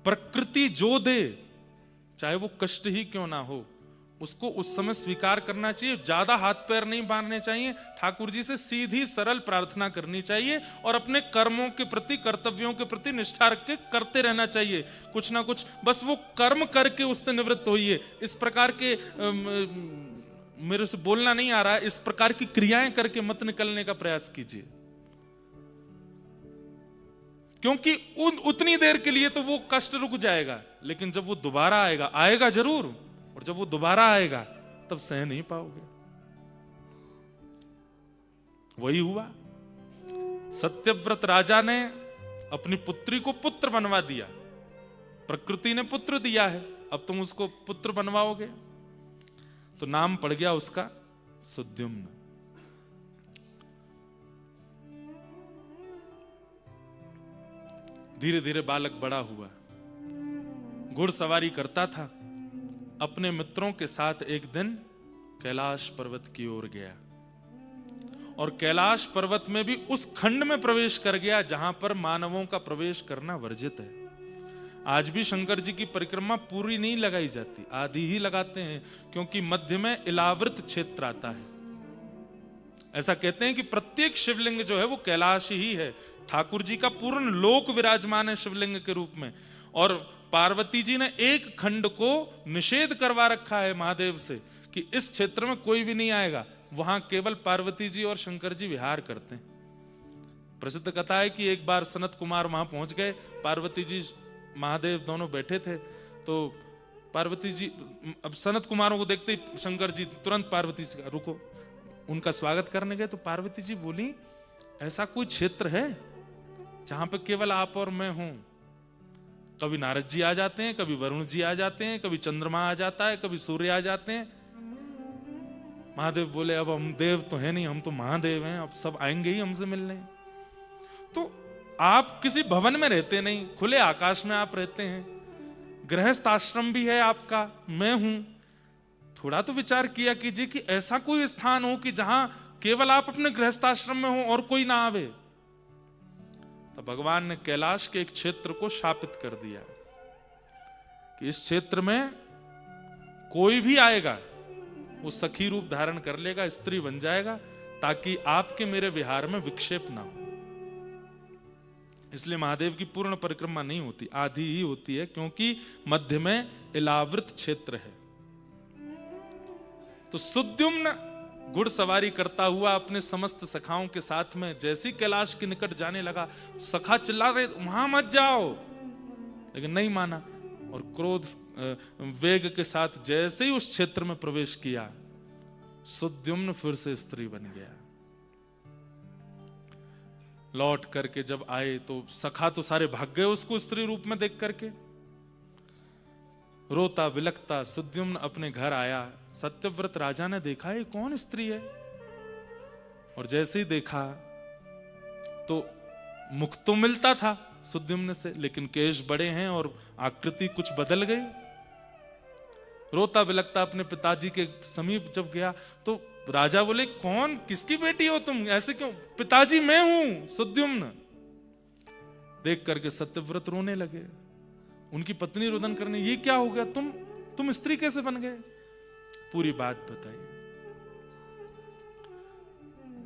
प्रकृति जो दे, चाहे वो कष्ट ही क्यों ना हो, उसको उस समय स्वीकार करना चाहिए। ज्यादा हाथ पैर नहीं बांधने चाहिए, ठाकुर जी से सीधी सरल प्रार्थना करनी चाहिए और अपने कर्मों के प्रति, कर्तव्यों के प्रति निष्ठा रख के करते रहना चाहिए। कुछ ना कुछ बस वो कर्म करके उससे निवृत्त होइए। इस प्रकार के मेरे से बोलना नहीं आ रहा है, इस प्रकार की क्रियाएं करके मत निकलने का प्रयास कीजिए, क्योंकि उतनी देर के लिए तो वो कष्ट रुक जाएगा, लेकिन जब वो दोबारा आएगा, आएगा जरूर, और जब वो दोबारा आएगा तब सह नहीं पाओगे। वही हुआ। सत्यव्रत राजा ने अपनी पुत्री को पुत्र बनवा दिया। प्रकृति ने पुत्र दिया है, अब तुम उसको पुत्र बनवाओगे, तो नाम पड़ गया उसका सुद्युम्न। धीरे धीरे बालक बड़ा हुआ, घुड़सवारी करता था। अपने मित्रों के साथ एक दिन कैलाश पर्वत की ओर गया, और कैलाश पर्वत में भी उस खंड में प्रवेश कर गया जहां पर मानवों का प्रवेश करना वर्जित है। आज भी शंकर जी की परिक्रमा पूरी नहीं लगाई जाती, आधी ही लगाते हैं, क्योंकि मध्य में इलावृत क्षेत्र आता है। ऐसा कहते हैं कि प्रत्येक शिवलिंग जो है वो कैलाश ही है। ठाकुर जी का पूर्ण लोक विराजमान है शिवलिंग के रूप में, और पार्वती जी ने एक खंड को निषेध करवा रखा है महादेव से कि इस क्षेत्र में कोई भी नहीं आएगा, वहां केवल पार्वती जी और शंकर जी विहार करते हैं। प्रसिद्ध कथा है कि एक बार सनत कुमार वहां पहुंच गए, पार्वती जी महादेव दोनों बैठे थे, तो पार्वती जी, अब सनत कुमारों को देखते ही शंकर जी तुरंत पार्वती से कहा, रुको। उनका स्वागत करने गए तो पार्वती जी बोली, ऐसा कोई क्षेत्र है जहां पे केवल आप और मैं हूं? कभी नारद जी आ जाते हैं, कभी वरुण जी आ जाते हैं, कभी चंद्रमा आ जाता है, कभी सूर्य आ जाते हैं। महादेव बोले, अब हम देव तो है नहीं, हम तो महादेव हैं, अब सब आएंगे ही हमसे मिलने। तो आप किसी भवन में रहते नहीं, खुले आकाश में आप रहते हैं, गृहस्थ आश्रम भी है आपका, मैं हूं। थोड़ा तो विचार किया कीजिए कि ऐसा कोई स्थान हो कि जहां केवल आप अपने गृहस्थ आश्रम में हो और कोई ना आवे। तो भगवान ने कैलाश के एक क्षेत्र को शापित कर दिया कि इस क्षेत्र में कोई भी आएगा वो सखी रूप धारण कर लेगा, स्त्री बन जाएगा, ताकि आपके मेरे विहार में विक्षेप ना हो। इसलिए महादेव की पूर्ण परिक्रमा नहीं होती, आधी ही होती है, क्योंकि मध्य में इलावृत क्षेत्र है। तो सुद्युम्न घुड़सवारी करता हुआ अपने समस्त सखाओं के साथ में जैसी कैलाश के निकट जाने लगा, सखा चिल्ला रहे, वहां मत जाओ, लेकिन नहीं माना। और क्रोध वेग के साथ जैसे ही उस क्षेत्र में प्रवेश किया, सुद्युम्न फिर से स्त्री बन गया। लौट करके जब आए तो सखा तो सारे भाग गए उसको स्त्री रूप में देख करके। रोता बिलखता सुद्युम्न अपने घर आया। सत्यव्रत राजा ने देखा ये कौन स्त्री है, और जैसे ही देखा तो मुख तो मिलता था सुद्युम्न से, लेकिन केश बड़े हैं और आकृति कुछ बदल गई। रोता बिलखता अपने पिताजी के समीप जब गया तो राजा बोले, कौन, किसकी बेटी हो तुम, ऐसे क्यों? पिताजी मैं हूं सुद्युम्न। देख करके सत्यव्रत रोने लगे। उनकी पत्नी रुदन करने, ये क्या हो गया, तुम स्त्री कैसे बन गए? पूरी बात बताई।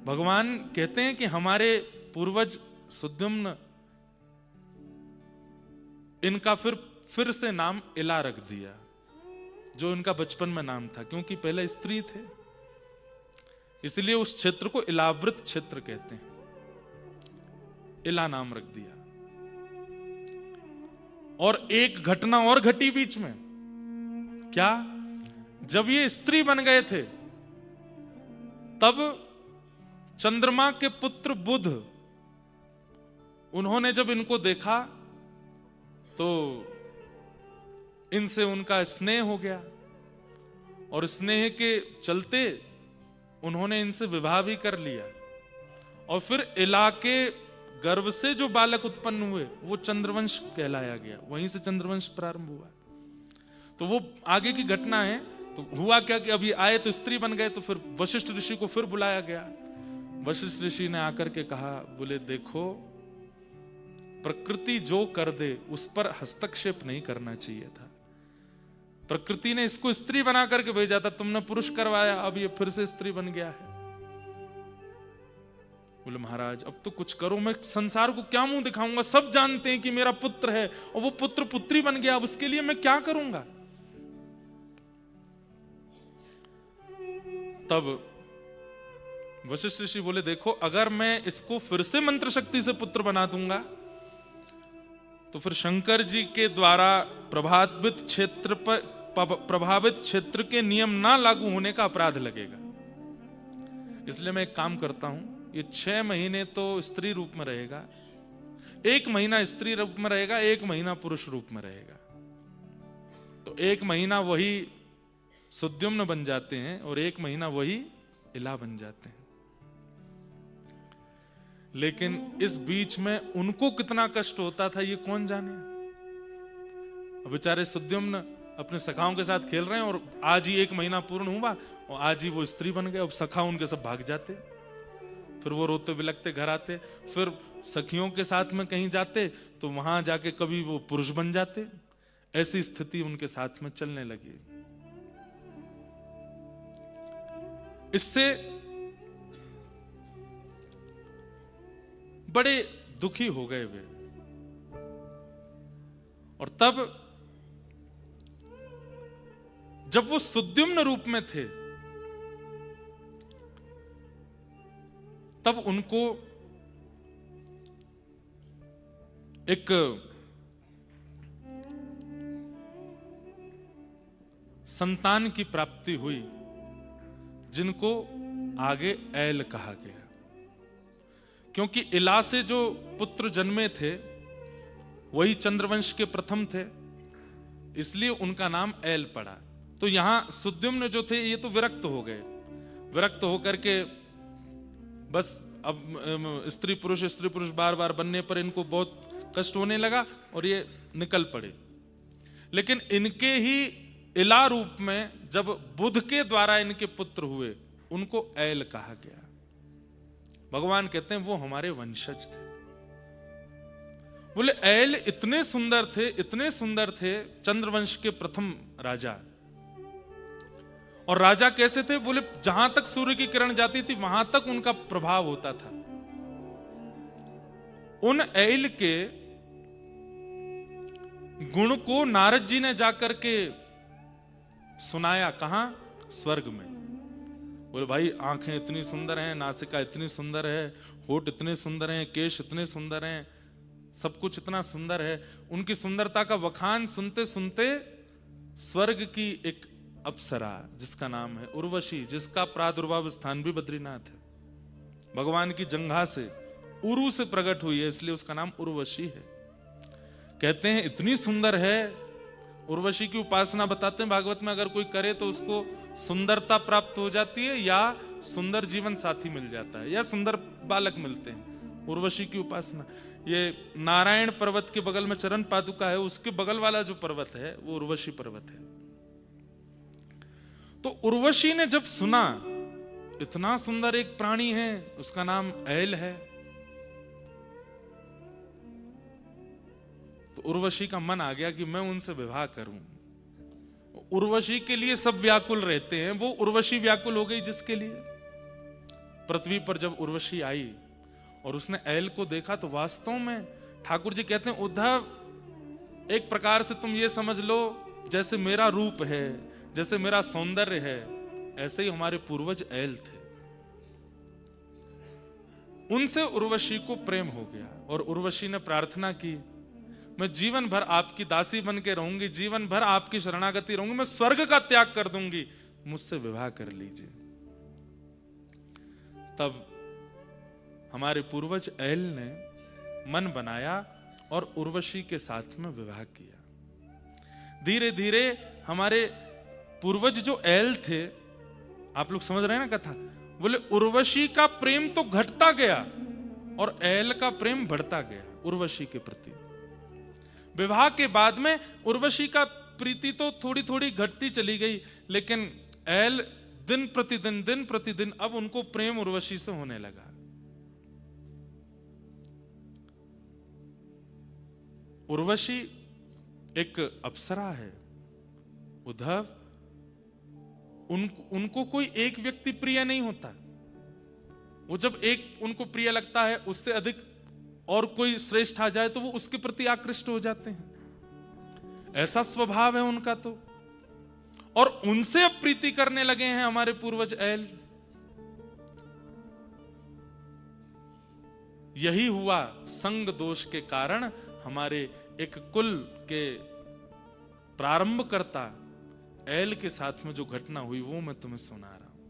भगवान कहते हैं कि हमारे पूर्वज सुद्युम्न, इनका फिर से नाम इला रख दिया, जो इनका बचपन में नाम था, क्योंकि पहले स्त्री थे, इसलिए उस क्षेत्र को इलावृत क्षेत्र कहते हैं, इला नाम रख दिया। और एक घटना और घटी बीच में, क्या? जब ये स्त्री बन गए थे तब चंद्रमा के पुत्र बुध, उन्होंने जब इनको देखा तो इनसे उनका स्नेह हो गया, और स्नेह के चलते उन्होंने इनसे विवाह भी कर लिया। और फिर इला के गर्भ से जो बालक उत्पन्न हुए वो चंद्रवंश कहलाया गया, वहीं से चंद्रवंश प्रारंभ हुआ। तो वो आगे की घटना है। तो हुआ क्या कि अभी आए तो स्त्री बन गए, तो फिर वशिष्ठ ऋषि को फिर बुलाया गया। वशिष्ठ ऋषि ने आकर के कहा, बोले देखो, प्रकृति जो कर दे उस पर हस्तक्षेप नहीं करना चाहिए था। प्रकृति ने इसको स्त्री बना करके भेजा था, तुमने पुरुष करवाया, अब ये फिर से स्त्री बन गया है। बोले महाराज अब तो कुछ करो, मैं संसार को क्या मुंह दिखाऊंगा, सब जानते हैं कि मेरा पुत्र है और वो पुत्र पुत्री बन गया, अब उसके लिए मैं क्या करूंगा? तब वशिष्ठ ऋषि बोले, देखो अगर मैं इसको फिर से मंत्र शक्ति से पुत्र बना दूंगा तो फिर शंकर जी के द्वारा प्रभावित क्षेत्र के नियम ना लागू होने का अपराध लगेगा। इसलिए मैं एक काम करता हूं, ये 6 महीने तो स्त्री रूप में रहेगा, 1 महीना स्त्री रूप में रहेगा, 1 महीना पुरुष रूप में रहेगा। तो 1 महीना वही सुद्युम्न बन जाते हैं और 1 महीना वही इला बन जाते हैं। लेकिन इस बीच में उनको कितना कष्ट होता था ये कौन जाने। अब बेचारे सुद्युम्न अपने सखाओं के साथ खेल रहे हैं और आज ही 1 महीना पूर्ण हुआ और आज ही वो स्त्री बन गए। अब सखा उनके सब भाग जाते, फिर वो रोते बिलखते घर आते, फिर सखियों के साथ में कहीं जाते तो वहां जाके कभी वो पुरुष बन जाते। ऐसी स्थिति उनके साथ में चलने लगी। इससे बड़े दुखी हो गए वे। और तब जब वो सुद्युम्न रूप में थे तब उनको संतान की प्राप्ति हुई, जिनको आगे ऐल कहा गया, क्योंकि इला से जो पुत्र जन्मे थे वही चंद्रवंश के प्रथम थे, इसलिए उनका नाम ऐल पड़ा। तो यहां सुद्युम्न जो थे ये तो विरक्त हो गए, विरक्त होकर के बस अब स्त्री पुरुष बार बार बनने पर इनको बहुत कष्ट होने लगा और ये निकल पड़े। लेकिन इनके ही इला रूप में जब बुध के द्वारा इनके पुत्र हुए, उनको ऐल कहा गया। भगवान कहते हैं वो हमारे वंशज थे। बोले ऐल इतने सुंदर थे, इतने सुंदर थे, चंद्रवंश के प्रथम राजा। और राजा कैसे थे? बोले जहां तक सूर्य की किरण जाती थी वहां तक उनका प्रभाव होता था। उन ऐल के गुण को नारद जी ने जाकर के सुनाया, कहां? स्वर्ग में। बोले भाई आंखें इतनी सुंदर हैं, नासिका इतनी सुंदर है, होठ इतने सुंदर हैं, केश इतने सुंदर हैं, सब कुछ इतना सुंदर है। उनकी सुंदरता का वखान सुनते सुनते स्वर्ग की एक अप्सरा जिसका नाम है उर्वशी, जिसका प्रादुर्भाव स्थान भी बद्रीनाथ है, भगवान की जंघा से उरु से प्रकट हुई है, इसलिए उसका नाम उर्वशी है। कहते हैं इतनी सुंदर है, उर्वशी की उपासना बताते हैं भागवत में, अगर कोई करे तो उसको सुंदरता प्राप्त हो जाती है, या सुंदर जीवन साथी मिल जाता है, या सुंदर बालक मिलते हैं। उर्वशी की उपासना, ये नारायण पर्वत के बगल में चरण पादुका है, उसके बगल वाला जो पर्वत है वो उर्वशी पर्वत है। तो उर्वशी ने जब सुना इतना सुंदर एक प्राणी है, उसका नाम ऐल है, तो उर्वशी का मन आ गया कि मैं उनसे विवाह करूं। उर्वशी के लिए सब व्याकुल रहते हैं, वो उर्वशी व्याकुल हो गई जिसके लिए। पृथ्वी पर जब उर्वशी आई और उसने ऐल को देखा तो वास्तव में ठाकुर जी कहते हैं उद्धव एक प्रकार से तुम ये समझ लो जैसे मेरा रूप है, जैसे मेरा सौंदर्य है, ऐसे ही हमारे पूर्वज ऐल थे। उनसे उर्वशी को प्रेम हो गया और उर्वशी ने प्रार्थना की, मैं जीवन भर आपकी दासी बन के रहूंगी, जीवन भर आपकी शरणागति रहूंगी, मैं स्वर्ग का त्याग कर दूंगी, मुझसे विवाह कर लीजिए। तब हमारे पूर्वज ऐल ने मन बनाया और उर्वशी के साथ में विवाह किया। धीरे धीरे हमारे पूर्वज जो ऐल थे, आप लोग समझ रहे हैं ना कथा, बोले उर्वशी का प्रेम तो घटता गया और ऐल का प्रेम बढ़ता गया उर्वशी के प्रति। विवाह के बाद में उर्वशी का प्रीति तो थोड़ी थोड़ी घटती चली गई, लेकिन ऐल दिन प्रतिदिन अब उनको प्रेम उर्वशी से होने लगा। उर्वशी एक अप्सरा है उद्धव, उनको कोई एक व्यक्ति प्रिय नहीं होता। वो जब एक उनको प्रिय लगता है, उससे अधिक और कोई श्रेष्ठ आ जाए तो वो उसके प्रति आकृष्ट हो जाते हैं। ऐसा स्वभाव है उनका तो। और उनसे अब प्रीति करने लगे हैं हमारे पूर्वज ऐल। यही हुआ संग दोष के कारण हमारे एक कुल के प्रारंभकर्ता ऐल के साथ में जो घटना हुई वो मैं तुम्हें सुना रहा हूं।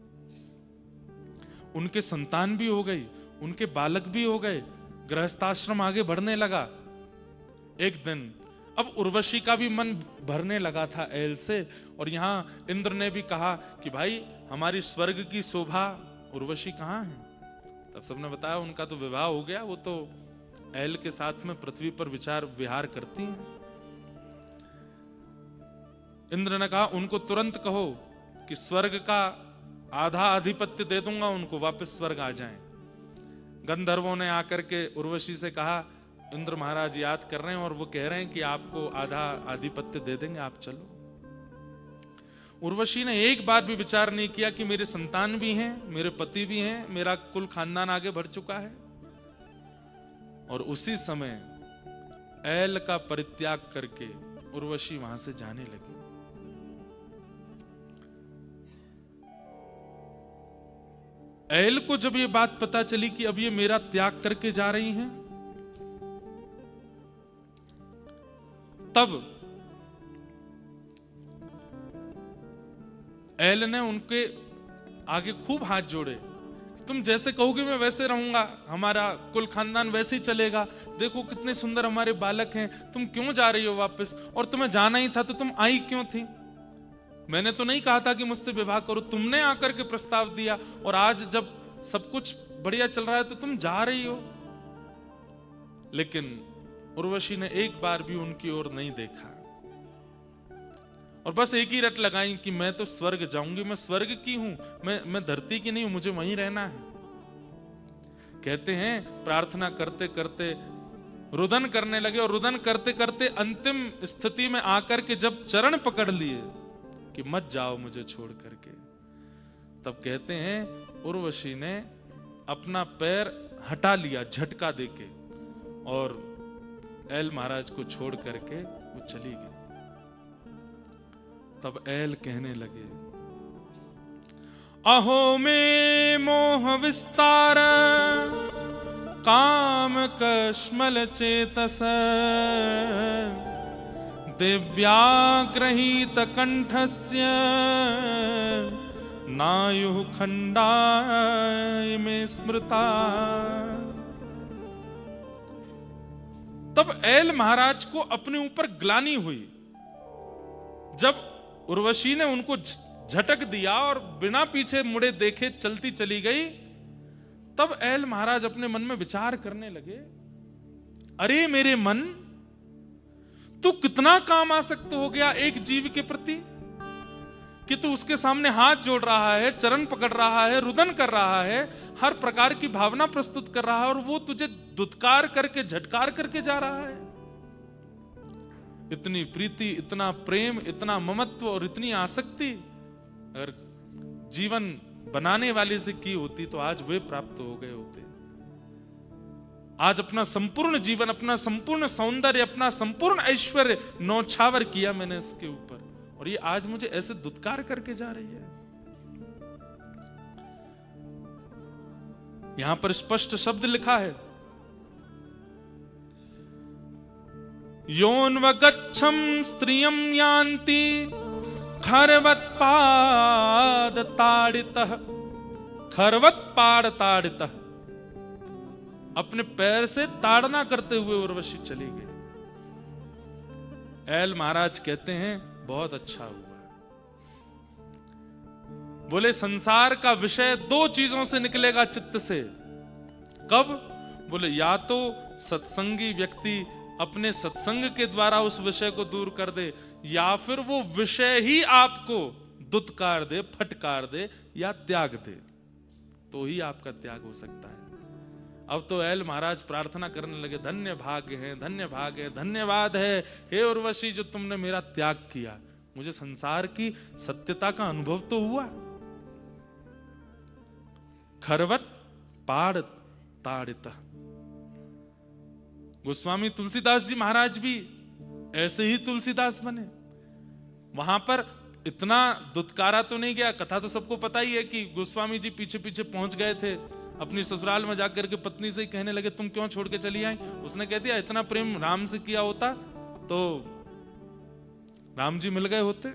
उनके संतान भी हो गई, उनके बालक भी हो गए, गृहस्थाश्रम आगे बढ़ने लगा। एक दिन अब उर्वशी का भी मन भरने लगा था ऐल से, और यहां इंद्र ने भी कहा कि भाई हमारी स्वर्ग की शोभा उर्वशी कहां है। तब सबने बताया उनका तो विवाह हो गया, वो तो ऐल के साथ में पृथ्वी पर विचार विहार करती हैं। इंद्र ने कहा उनको तुरंत कहो कि स्वर्ग का आधा आधिपत्य दे दूंगा, उनको वापस स्वर्ग आ जाएं। गंधर्वों ने आकर के उर्वशी से कहा इंद्र महाराज याद कर रहे हैं और वो कह रहे हैं कि आपको आधा आधिपत्य दे देंगे, आप चलो। उर्वशी ने एक बार भी विचार नहीं किया कि मेरे संतान भी हैं, मेरे पति भी हैं, मेरा कुल खानदान आगे बढ़ चुका है। और उसी समय ऐल का परित्याग करके उर्वशी वहां से जाने लगी। ऐल को जब ये बात पता चली कि अब ये मेरा त्याग करके जा रही हैं, तब एल ने उनके आगे खूब हाथ जोड़े, तुम जैसे कहोगे मैं वैसे रहूंगा, हमारा कुल खानदान वैसे ही चलेगा, देखो कितने सुंदर हमारे बालक हैं, तुम क्यों जा रही हो वापस, और तुम्हें जाना ही था तो तुम आई क्यों थी, मैंने तो नहीं कहा था कि मुझसे विवाह करो, तुमने आकर के प्रस्ताव दिया, और आज जब सब कुछ बढ़िया चल रहा है तो तुम जा रही हो। लेकिन उर्वशी ने एक बार भी उनकी ओर नहीं देखा और बस एक ही रट लगाई कि मैं तो स्वर्ग जाऊंगी, मैं स्वर्ग की हूं, मैं धरती की नहीं हूं, मुझे वहीं रहना है। कहते हैं प्रार्थना करते करते रुदन करने लगे, और रुदन करते करते अंतिम स्थिति में आकर के जब चरण पकड़ लिए कि मत जाओ मुझे छोड़ करके, तब कहते हैं उर्वशी ने अपना पैर हटा लिया झटका देके, और एल महाराज को छोड़ करके वो चली गई। तब एल कहने लगे, अहो में मोह विस्तार काम कश्मल चेतस, दिव्याग्रहीत कंठस्य नायुः खंडाय में स्मृता। तब एल महाराज को अपने ऊपर ग्लानि हुई, जब उर्वशी ने उनको झटक दिया और बिना पीछे मुड़े देखे चलती चली गई। तब एल महाराज अपने मन में विचार करने लगे, अरे मेरे मन, तू कितना काम आसक्त हो गया एक जीव के प्रति कि तू उसके सामने हाथ जोड़ रहा है, चरण पकड़ रहा है, रुदन कर रहा है, हर प्रकार की भावना प्रस्तुत कर रहा है, और वो तुझे दुत्कार करके झटकार करके जा रहा है। इतनी प्रीति, इतना प्रेम, इतना ममत्व और इतनी आसक्ति अगर जीवन बनाने वाले से की होती तो आज वे प्राप्त हो गए होते। आज अपना संपूर्ण जीवन, अपना संपूर्ण सौंदर्य, अपना संपूर्ण ऐश्वर्य नौछावर किया मैंने इसके ऊपर, और ये आज मुझे ऐसे दुत्कार करके जा रही है। यहां पर स्पष्ट शब्द लिखा है, योन्वगच्छं स्त्रियं यान्ति खरवत्पाद ताड़ितः, खरवत्पाद ताड़ितः, अपने पैर से ताड़ना करते हुए उर्वशी चली गई। एल महाराज कहते हैं बहुत अच्छा हुआ। बोले संसार का विषय दो चीजों से निकलेगा चित्त से। कब? बोले या तो सत्संगी व्यक्ति अपने सत्संग के द्वारा उस विषय को दूर कर दे, या फिर वो विषय ही आपको दुत्कार दे, फटकार दे या त्याग दे, तो ही आपका त्याग हो सकता है। अब तो एल महाराज प्रार्थना करने लगे, धन्य भाग्य है, धन्य भाग्य है, धन्यवाद है हे उर्वशी जो तुमने मेरा त्याग किया, मुझे संसार की सत्यता का अनुभव तो हुआ। खरवत पाड़ ताड़ित। गोस्वामी तुलसीदास जी महाराज भी ऐसे ही तुलसीदास बने। वहां पर इतना दुत्कारा तो नहीं गया, कथा तो सबको पता ही है कि गोस्वामी जी पीछे पीछे पहुंच गए थे, अपनी ससुराल में जाकर के पत्नी से ही कहने लगे तुम क्यों छोड़ के चली आई। उसने कह दिया इतना प्रेम राम से किया होता तो राम जी मिल गए होते।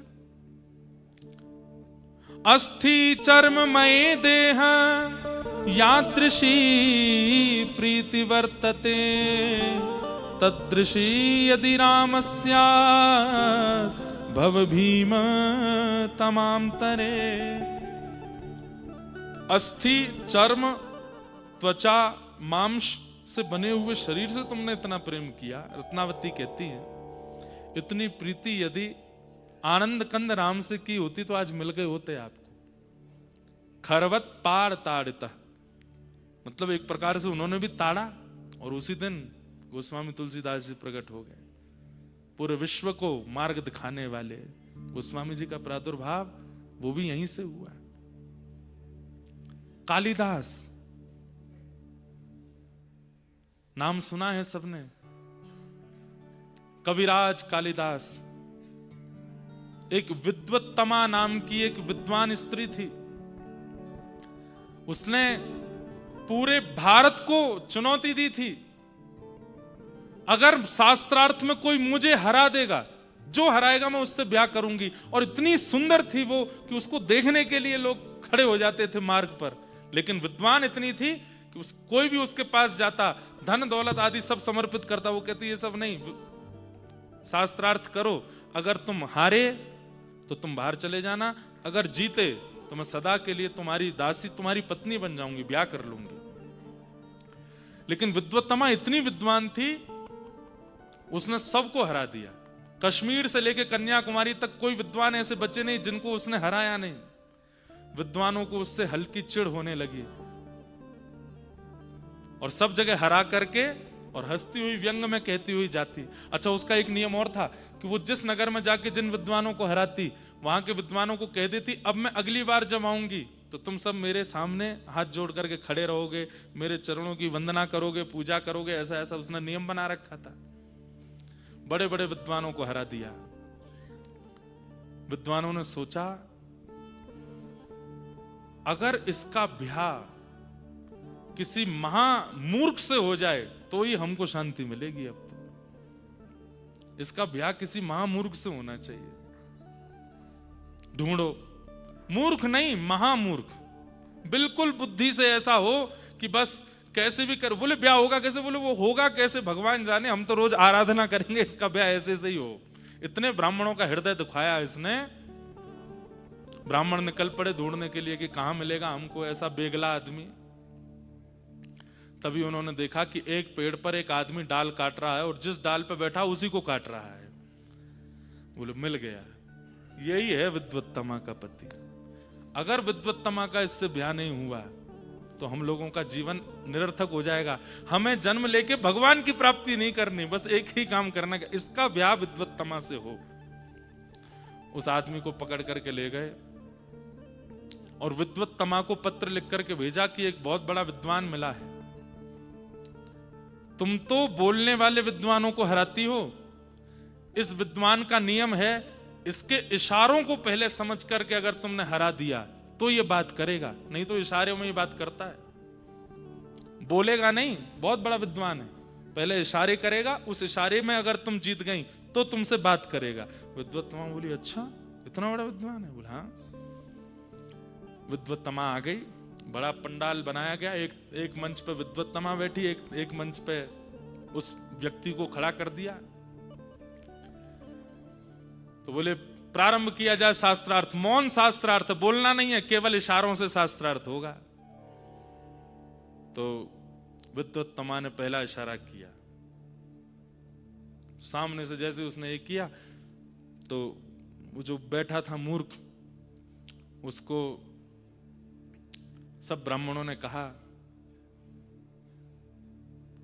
अस्थि चर्ममये देह यादृशी प्रीति वर्तते, तदृशी यदि रामस्या भव भीम तमाम तरे। अस्थि, चर्म, त्वचा, मांस से बने हुए शरीर से तुमने इतना प्रेम किया, रत्नावती कहती है, इतनी प्रीति यदि आनंद कंद राम से की होती तो आज मिल गए होते आपको। खरवत पाड़ ताड़िता, मतलब एक प्रकार से उन्होंने भी ताड़ा और उसी दिन गोस्वामी तुलसीदास जी प्रकट हो गए। पूरे विश्व को मार्ग दिखाने वाले गोस्वामी जी का प्रादुर्भाव वो भी यहीं से हुआ। कालिदास नाम सुना है सबने, कविराज कालिदास। एक विद्वत्तमा नाम की एक विद्वान स्त्री थी, उसने पूरे भारत को चुनौती दी थी, अगर शास्त्रार्थ में कोई मुझे हरा देगा, जो हराएगा मैं उससे ब्याह करूंगी। और इतनी सुंदर थी वो कि उसको देखने के लिए लोग खड़े हो जाते थे मार्ग पर। लेकिन विद्वान इतनी थी कि कोई भी उसके पास जाता, धन दौलत आदि सब समर्पित करता, वो कहती ये सब नहीं, शास्त्रार्थ करो, अगर तुम हारे तो तुम बाहर चले जाना, अगर जीते तो मैं सदा के लिए तुम्हारी दासी, तुम्हारी पत्नी बन जाऊंगी, ब्याह कर लूंगी। लेकिन विद्वत्तमा इतनी विद्वान थी, उसने सबको हरा दिया। कश्मीर से लेकर कन्याकुमारी तक कोई विद्वान ऐसे बचे नहीं जिनको उसने हराया नहीं। विद्वानों को उससे हल्की चिढ़ होने लगी और सब जगह हरा करके और हंसती हुई व्यंग में कहती हुई जाती। अच्छा, उसका एक नियम और था कि वो जिस नगर में जाके जिन विद्वानों को हराती, वहां के विद्वानों को कह देती अब मैं अगली बार जब आऊंगी तो तुम सब मेरे सामने हाथ जोड़ करके खड़े रहोगे, मेरे चरणों की वंदना करोगे, पूजा करोगे। ऐसा ऐसा उसने नियम बना रखा था। बड़े बड़े विद्वानों को हरा दिया। विद्वानों ने सोचा अगर इसका ब्याह किसी महामूर्ख से हो जाए तो ही हमको शांति मिलेगी। अब तो इसका ब्याह किसी महामूर्ख से होना चाहिए। ढूंढो, मूर्ख नहीं, महामूर्ख, बिल्कुल बुद्धि से ऐसा हो कि बस कैसे भी कर। बोले ब्याह होगा कैसे? बोले वो होगा कैसे भगवान जाने, हम तो रोज आराधना करेंगे, इसका ब्याह ऐसे से ही हो। इतने ब्राह्मणों का हृदय दुखाया इसने। ब्राह्मण निकल पड़े ढूंढने के लिए कि कहां मिलेगा हमको ऐसा बेगला आदमी। तभी उन्होंने देखा कि एक पेड़ पर एक आदमी डाल काट रहा है और जिस डाल पे बैठा उसी को काट रहा है। बोले मिल गया, यही है विद्वत्तमा का पति। अगर विद्वत्तमा का इससे ब्याह नहीं हुआ तो हम लोगों का जीवन निरर्थक हो जाएगा। हमें जन्म लेके भगवान की प्राप्ति नहीं करनी, बस एक ही काम करना कि इसका ब्याह विद्वत्तमा से हो। उस आदमी को पकड़ करके ले गए और विद्वत्तमा को पत्र लिख करके भेजा कि एक बहुत बड़ा विद्वान मिला है, तुम तो बोलने वाले विद्वानों को हराती हो। इस विद्वान का नियम है, इसके इशारों को पहले समझ करके अगर तुमने हरा दिया तो ये बात करेगा, नहीं तो इशारों में ही बात करता है, बोलेगा नहीं। बहुत बड़ा विद्वान है, पहले इशारे करेगा, उस इशारे में अगर तुम जीत गई तो तुमसे बात करेगा। विद्वत्तमा बोली अच्छा इतना बड़ा विद्वान है? बोला हाँ। विद्वत्तमा आ गई, बड़ा पंडाल बनाया गया, एक मंच पे विद्वत्तमा बैठी, एक मंच पे उस व्यक्ति को खड़ा कर दिया। तो बोले प्रारंभ किया जाए शास्त्रार्थ। मौन शास्त्रार्थ, बोलना नहीं है, केवल इशारों से शास्त्रार्थ होगा। तो विद्वत्तमा ने पहला इशारा किया, सामने से जैसे उसने एक किया तो वो जो बैठा था मूर्ख, उसको सब ब्राह्मणों ने कहा,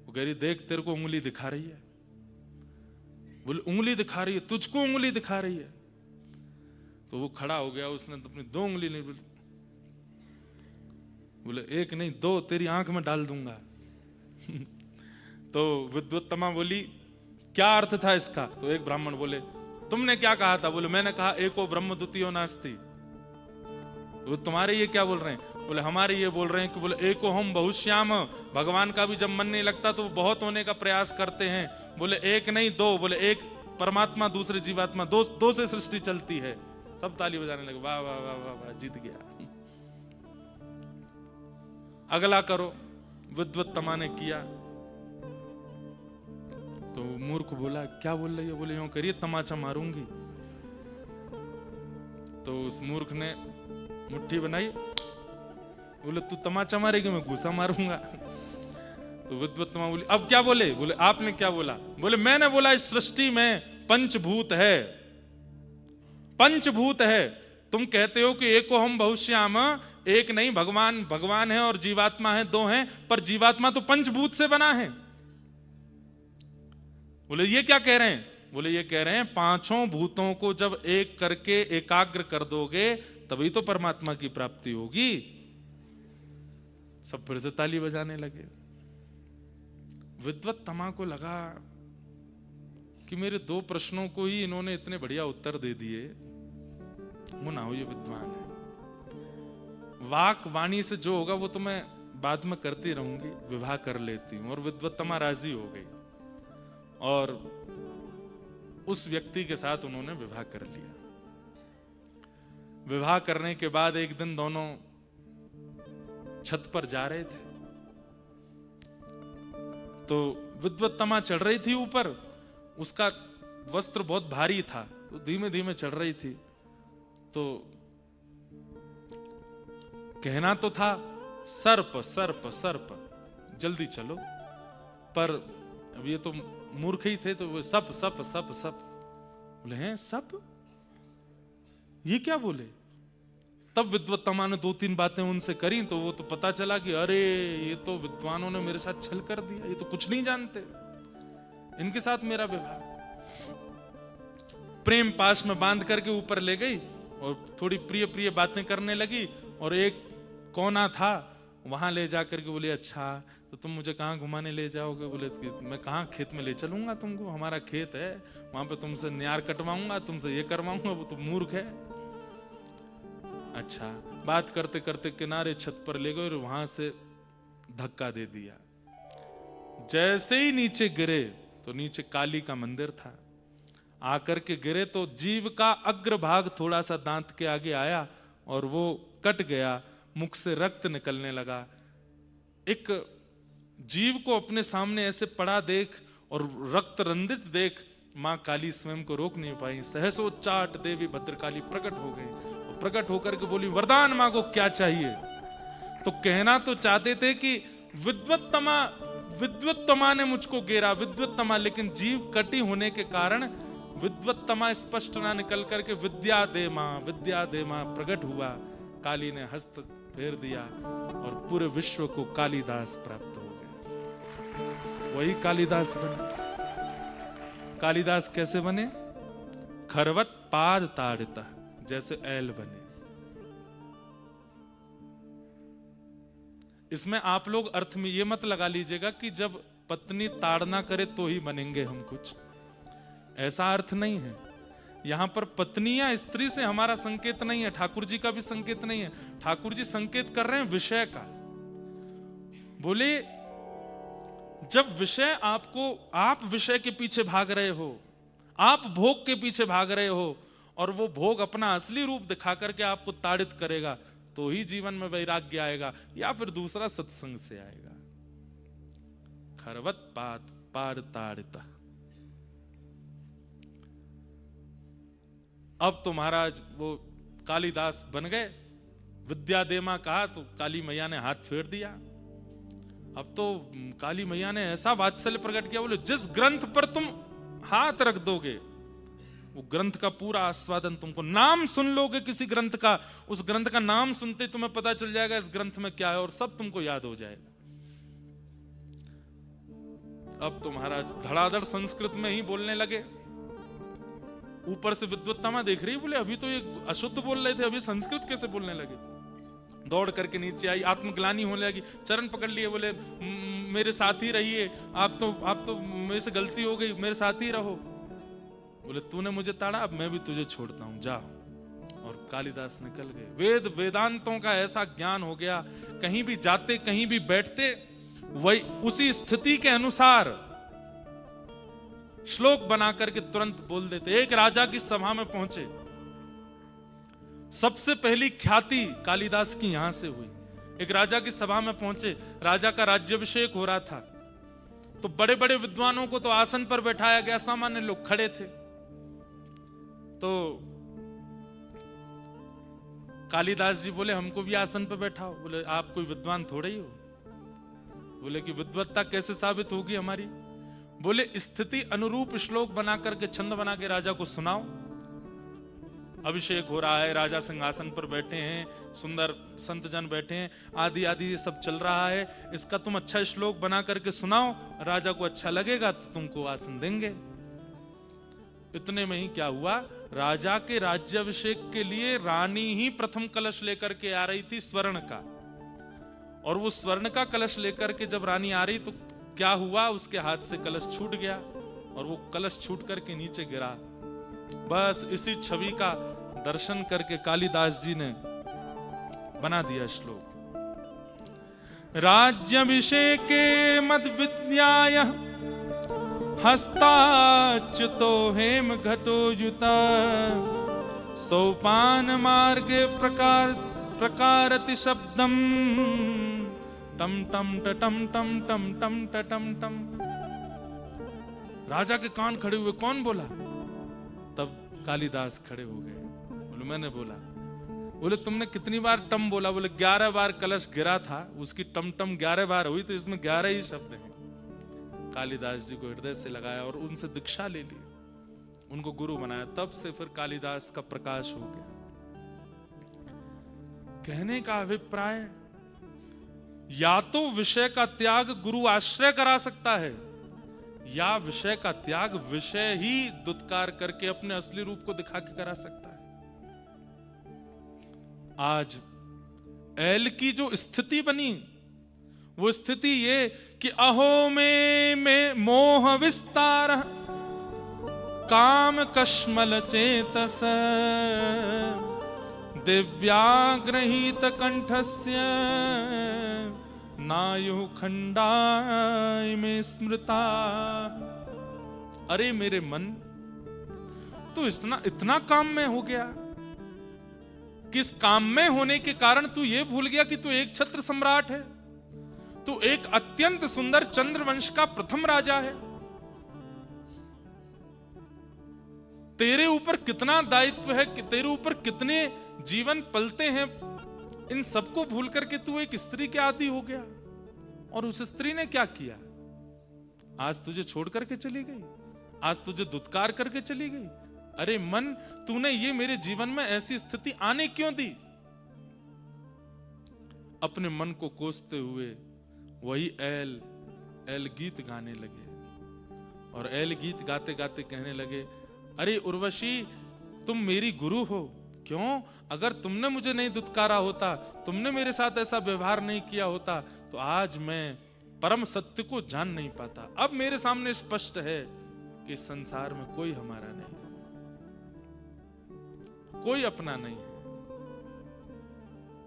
वो कह रही देख तेरे को उंगली दिखा रही है। बोले उंगली दिखा रही है? तुझको उंगली दिखा रही है? तो वो खड़ा हो गया, उसने तो अपनी दो उंगली नहीं, बोले एक नहीं दो तेरी आंख में डाल दूंगा। तो विद्वत्तमा बोली क्या अर्थ था इसका? तो एक ब्राह्मण बोले तुमने क्या कहा था? बोले मैंने कहा एको ब्रह्म द्वितीयो नास्ति। वो तुम्हारे ये क्या बोल रहे हैं? बोले हमारे ये बोल रहे हैं कि बोले एको हम बहुश्याम, भगवान का भी जब मन नहीं लगता तो वो बहुत होने का प्रयास करते हैं। बोले एक नहीं दो, बोले एक परमात्मा दूसरे जीवात्मा, दो से सृष्टि चलती है। सब ताली बजाने लगे, वाह वाह वाह वाह वाह, जीत गया। अगला करो। विद्वत्तमा ने किया तो मूर्ख बोला क्या बोल रही है? बोले यूं करिए तमाचा मारूंगी। तो उस मूर्ख ने मुट्ठी बनाई, बोले तू तमाचा मारेगी, मैं घूसा मारूंगा। तो विद्वत्तमा बोली अब क्या बोले? बोले आपने क्या बोला? बोले मैंने बोला इस सृष्टि में पंचभूत है, पंचभूत है। तुम कहते हो कि एको हम बहुश्याम, एक नहीं भगवान है और जीवात्मा है, दो हैं, पर जीवात्मा तो पंचभूत से बना है। बोले ये क्या कह रहे हैं? बोले ये कह रहे हैं पांचों भूतों को जब एक करके एकाग्र कर दोगे तभी तो परमात्मा की प्राप्ति होगी। सब फिर से ताली बजाने लगे। विद्वत्तमा को लगा कि मेरे दो प्रश्नों को ही इन्होंने इतने बढ़िया उत्तर दे दिए, वो ना हो ये विद्वान है। वाक वाणी से जो होगा वो तो मैं बाद में करती रहूंगी, विवाह कर लेती हूं। और विद्वत्तमा राजी हो गई और उस व्यक्ति के साथ उन्होंने विवाह कर लिया। विवाह करने के बाद एक दिन दोनों छत पर जा रहे थे, तो विद्वत्तमा चढ़ रही थी ऊपर, उसका वस्त्र बहुत भारी था, तो धीमे धीमे चढ़ रही थी। तो कहना तो था सर्प सर्प सर्प, जल्दी चलो, पर अब ये तो मूर्ख ही थे, तो वो सप सप सप सप बोले, हैं सप, ये क्या बोले? तब विद्वत्तमा ने 2-3 बातें उनसे करी, तो वो तो पता चला कि अरे ये तो विद्वानों ने मेरे साथ छल कर दिया, ये तो कुछ नहीं जानते, इनके साथ मेरा विवाह। प्रेम पाश में बांध करके ऊपर ले गई और थोड़ी प्रिय प्रिय बातें करने लगी, और एक कोना था वहां ले जाकर के बोले, अच्छा तो तुम मुझे कहाँ घुमाने ले जाओगे? बोले मैं कहाँ खेत में ले चलूंगा तुमको, हमारा खेत है, वहां पे तुमसे न्यार कटवाऊंगा, तुमसे ये करवाऊंगा, वो तो मूर्ख है। अच्छा, बात करते करते किनारे छत पर ले गए और वहां से धक्का दे दिया। जैसे ही नीचे गिरे तो नीचे काली का मंदिर था, आकर के गिरे तो जीव का अग्रभाग थोड़ा सा दांत के आगे आया और वो कट गया, मुख से रक्त निकलने लगा। एक जीव को अपने सामने ऐसे पड़ा देख और रक्त रंजित देख मां काली स्वयं को रोक नहीं पाई। सहसोच्चाट देवी भद्रकाली प्रकट हो गई, और प्रकट होकर के बोली, वरदान मांगो, क्या चाहिए? तो कहना तो चाहते थे कि विद्वत्तमा ने मुझको घेरा, विद्वत्तमा, लेकिन जीव कटी होने के कारण विद्वत्तमा स्पष्ट ना निकल करके विद्या दे मां प्रकट हुआ। काली ने हस्त फेर दिया और पूरे विश्व को कालिदास प्राप्त हो गए। वही कालिदास बने। कालिदास कैसे बने? खरवत पाद ताड़िता, जैसे ऐल बने। इसमें आप लोग अर्थ में ये मत लगा लीजिएगा कि जब पत्नी ताड़ना करे तो ही बनेंगे हम कुछ, ऐसा अर्थ नहीं है। यहां पर पत्नी या स्त्री से हमारा संकेत नहीं है, ठाकुर जी का भी संकेत नहीं है। ठाकुर जी संकेत कर रहे हैं विषय का। बोले जब विषय आपको, आप विषय के पीछे भाग रहे हो, आप भोग के पीछे भाग रहे हो, और वो भोग अपना असली रूप दिखा करके आपको ताड़ित करेगा, तो ही जीवन में वैराग्य आएगा, या फिर दूसरा सत्संग से आएगा। खरवत पाद ताड़िता। अब तो महाराज वो कालिदास बन गए। विद्या देमा कहा तो काली मैया ने हाथ फेर दिया। अब तो काली मैया ने ऐसा वात्सल्य प्रकट किया, बोले जिस ग्रंथ पर तुम हाथ रख दोगे वो ग्रंथ का पूरा आस्वादन तुमको, नाम सुन लोगे किसी ग्रंथ का, उस ग्रंथ का नाम सुनते तुम्हें पता चल जाएगा इस ग्रंथ में क्या है, और सब तुमको याद हो जाएगा। अब तो महाराज धड़ाधड़ संस्कृत में ही बोलने लगे। ऊपर से विद्वत्तमा देख रही, बोले अभी तो ये अशुद्ध बोल रहे थे, अभी संस्कृत कैसे बोलने लगे? दौड़ करके नीचे आई, आत्मग्लानि होने लगी, चरण पकड़ लिए, बोले मेरे साथ ही रहिए, आप तो मेरे से गलती हो गई, मेरे साथ ही रहो। बोले तूने मुझे ताड़ा, अब मैं भी तुझे छोड़ता हूं, जा। और कालिदास निकल गए। वेदांतों का ऐसा ज्ञान हो गया, कहीं भी जाते कहीं भी बैठते वही उसी स्थिति के अनुसार श्लोक बना करके तुरंत बोल देते। एक राजा की सभा में पहुंचे, सबसे पहली ख्याति कालिदास की यहां से हुई। एक राजा की सभा में पहुंचे, राजा का राज्याभिषेक हो रहा था, तो बड़े बड़े विद्वानों को तो आसन पर बैठाया गया, सामान्य लोग खड़े थे। तो कालिदास जी बोले हमको भी आसन पर बैठाओ। बोले आप कोई विद्वान थोड़े ही हो। बोले कि विद्वत्ता कैसे साबित होगी हमारी? बोले स्थिति अनुरूप श्लोक बना करके, छंद बना के राजा को सुनाओ। अभिषेक हो रहा है, राजा सिंहासन पर बैठे हैं, सुंदर संत जन बैठे हैं, आदि आदि ये सब चल रहा है, इसका तुम अच्छा श्लोक बना करके सुनाओ, राजा को अच्छा लगेगा तो तुमको आसन देंगे। इतने में ही क्या हुआ, राजा के राज्याभिषेक के लिए रानी ही प्रथम कलश लेकर के आ रही थी स्वर्ण का, और वो स्वर्ण का कलश लेकर के जब रानी आ रही तो क्या हुआ, उसके हाथ से कलश छूट गया और वो कलश छूट करके नीचे गिरा। बस इसी छवि का दर्शन करके कालिदास जी ने बना दिया श्लोक। राज्याभिषेके मद विद्याय हस्ताच्युतो हेम घटो युता सोपान मार्गे प्रकारति शब्दम टम टम टम टम टम टम टम टम। राजा के कान खड़े हुए, कौन बोला? तब कालिदास खड़े हो गए, बोले मैंने बोला। बोले तुमने कितनी बार टम बोला? बोले 11 बार कलश गिरा था, उसकी टम टम 11 बार हुई, तो इसमें 11 ही शब्द हैं। कालिदास जी को हृदय से लगाया और उनसे दीक्षा ले ली, उनको गुरु बनाया। तब से फिर कालिदास का प्रकाश हो गया। कहने का अभिप्राय, या तो विषय का त्याग गुरु आश्रय करा सकता है, या विषय का त्याग विषय ही दुत्कार करके अपने असली रूप को दिखा के करा सकता है। आज एल की जो स्थिति बनी, वो स्थिति ये कि अहो में मोह विस्तार काम कश्मल चेतस दिव्याग्रहीत कंठस्य नायु खंडाय में स्मृता। अरे मेरे मन, तू इतना काम में हो गया, किस काम में होने के कारण तू ये भूल गया कि तू एक छत्र सम्राट है, तू एक अत्यंत सुंदर चंद्रवंश का प्रथम राजा है। तेरे ऊपर कितना दायित्व है, कि तेरे ऊपर कितने जीवन पलते हैं, इन सबको भूल करके तू एक स्त्री के आदी हो गया। और उस स्त्री ने क्या किया? आज तुझे छोड़ करके चली गई, आज तुझे दुत्कार करके चली गई। अरे मन, तूने ये मेरे जीवन में ऐसी स्थिति आने क्यों दी? अपने मन को कोसते हुए वही एल गीत गाने लगे, और एल गीत गाते गाते कहने लगे, अरे उर्वशी, तुम मेरी गुरु हो, क्यों? अगर तुमने मुझे नहीं दुत्कारा होता, तुमने मेरे साथ ऐसा व्यवहार नहीं किया होता, तो आज मैं परम सत्य को जान नहीं पाता। अब मेरे सामने स्पष्ट है कि इस संसार में कोई हमारा नहीं है, कोई अपना नहीं है।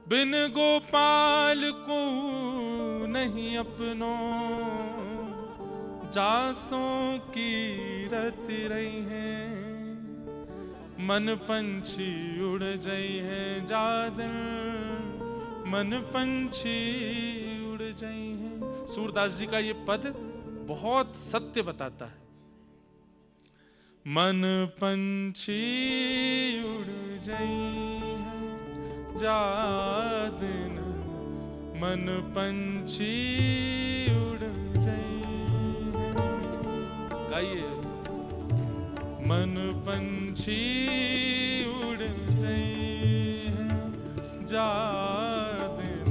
बिन गोपाल को नहीं अपनो, जासों की रति रही है, मन पंछी उड़ जाई है जादन, मन पंछी उड़ जाई है। सूरदास जी का ये पद बहुत सत्य बताता है। मन पंछी उड़ जाई है जादन, मन पंछी उड़ जाई है। गाइए, मन पंछी उड़ जाई है जादन,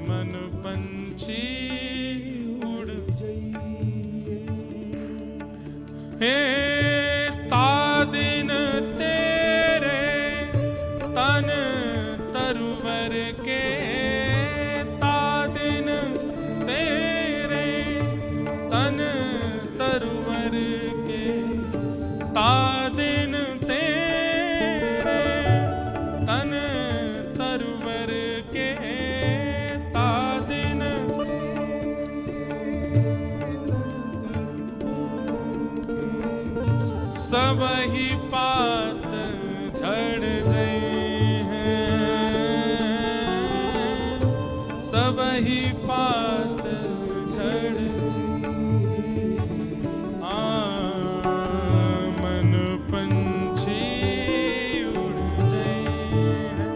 मन पंछी उड़ जाई है। तादिन तेरे तन तरुवर के, तादिन तेरे तन तरुवर के, तादिन तेरे तन तरुवर के, तादिन सब ही पात झड़ जाई है, सब ही पात झड़ मन पंछी उड़ जाई है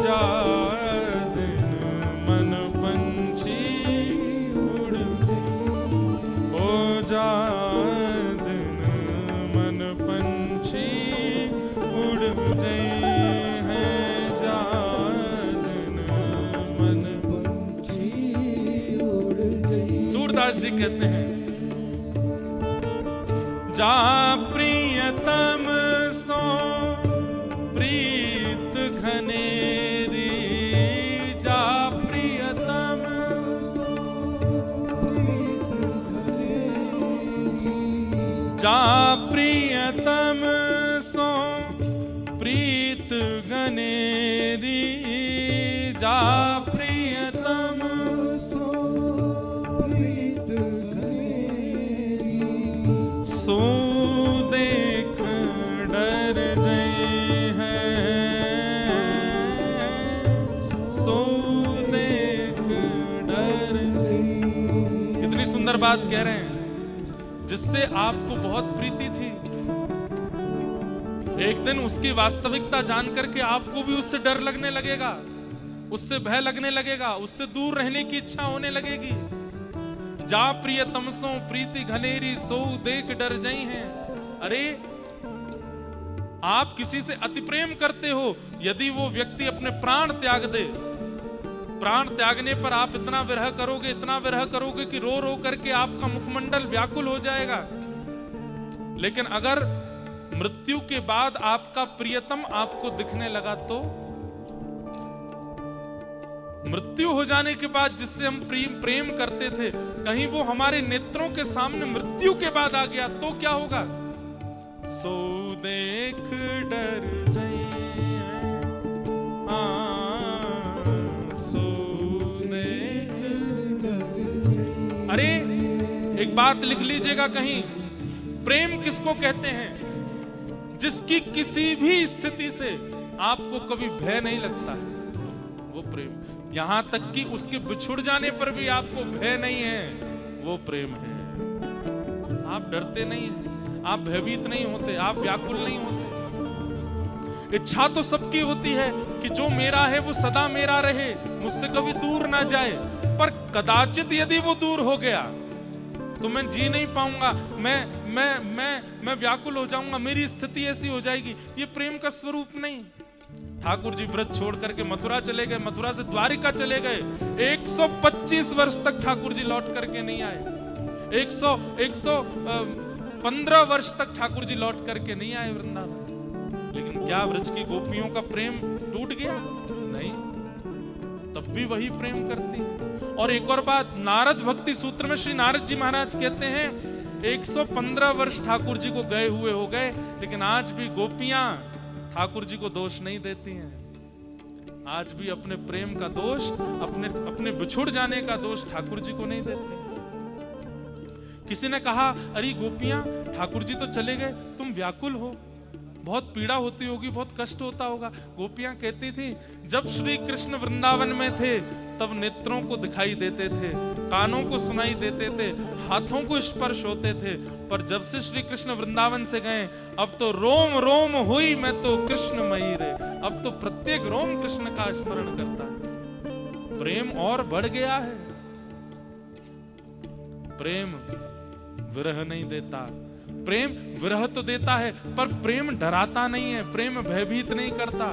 जादन, मन पंछी उड़ ओ जादन, मन पंछी उड़ जाई है जादन, मन पंछी उड़ जाई। सूरदास जी कहते हैं, जा प्रियतम सो प्रीत घनेरी, जा प्रियतम सो प्रीत घनेरी, जा प्रियतम सो प्रीत घनेरी, जा प्रियतम सो प्रीत घनेरी, सुंदर बात कह रहे हैं, जिससे आपको बहुत प्रीति थी, एक दिन उसकी वास्तविकता जान करके आपको भी उससे डर लगने लगेगा, उससे भय लगने लगेगा, उससे दूर रहने की इच्छा होने लगेगी। जा प्रिय तमसों प्रीति घनेरी सो देख डर जई हैं। अरे आप किसी से अति प्रेम करते हो, यदि वो व्यक्ति अपने प्राण त्याग दे, प्राण त्यागने पर आप इतना विरह करोगे, इतना विरह करोगे कि रो रो करके आपका मुखमंडल व्याकुल हो जाएगा। लेकिन अगर मृत्यु के बाद आपका प्रियतम आपको दिखने लगा, तो मृत्यु हो जाने के बाद जिससे हम प्रेम करते थे, कहीं वो हमारे नेत्रों के सामने मृत्यु के बाद आ गया, तो क्या होगा? सो देख डर जाइए, सो देख डर। अरे एक बात लिख लीजिएगा कहीं, प्रेम किसको कहते हैं? जिसकी किसी भी स्थिति से आपको कभी भय नहीं लगता है, वो प्रेम। यहां तक कि उसके बिछुड़ जाने पर भी आपको भय नहीं है, वो प्रेम है। आप डरते नहीं हैं, आप भयभीत नहीं होते, आप व्याकुल नहीं होते। इच्छा तो सबकी होती है कि जो मेरा है वो सदा मेरा रहे, मुझसे कभी दूर ना जाए, पर कदाचित यदि वो दूर हो गया तो मैं जी नहीं पाऊंगा, मैं व्याकुल हो जाऊंगा, मेरी स्थिति ऐसी हो जाएगी। ये प्रेम का स्वरूप नहीं। ठाकुर जी व्रत छोड़ करके मथुरा चले गए, मथुरा से द्वारिका चले गए, 125 वर्ष तक ठाकुर जी लौट करके नहीं आए, 115 वर्ष तक ठाकुर जी लौट करके नहीं आए वृंदावन। लेकिन क्या व्रज की गोपियों का प्रेम टूट गया? नहीं, तब भी वही प्रेम करती है। और एक और बात, नारद भक्ति सूत्र में श्री नारद जी महाराज कहते हैं 115 वर्ष ठाकुर जी को गए हुए हो गए, लेकिन आज भी गोपियां ठाकुर जी को दोष नहीं देती हैं। आज भी अपने प्रेम का दोष, अपने बिछुड़ जाने का दोष ठाकुर जी को नहीं देती। किसी ने कहा, अरे गोपियां, ठाकुर जी तो चले गए, तुम व्याकुल हो, बहुत पीड़ा होती होगी, बहुत कष्ट होता होगा। गोपियां कहती थी, जब श्री कृष्ण वृंदावन में थे तब नेत्रों को दिखाई देते थे, कानों को सुनाई देते थे, हाथों को स्पर्श होते थे, पर जब से श्री कृष्ण वृंदावन से गए, अब तो रोम रोम हुई मैं तो कृष्णमयी रे। अब तो प्रत्येक रोम कृष्ण का स्मरण करता है। प्रेम और बढ़ गया है। प्रेम विरह नहीं देता, प्रेम विरह तो देता है, पर प्रेम डराता नहीं है, प्रेम भयभीत नहीं करता।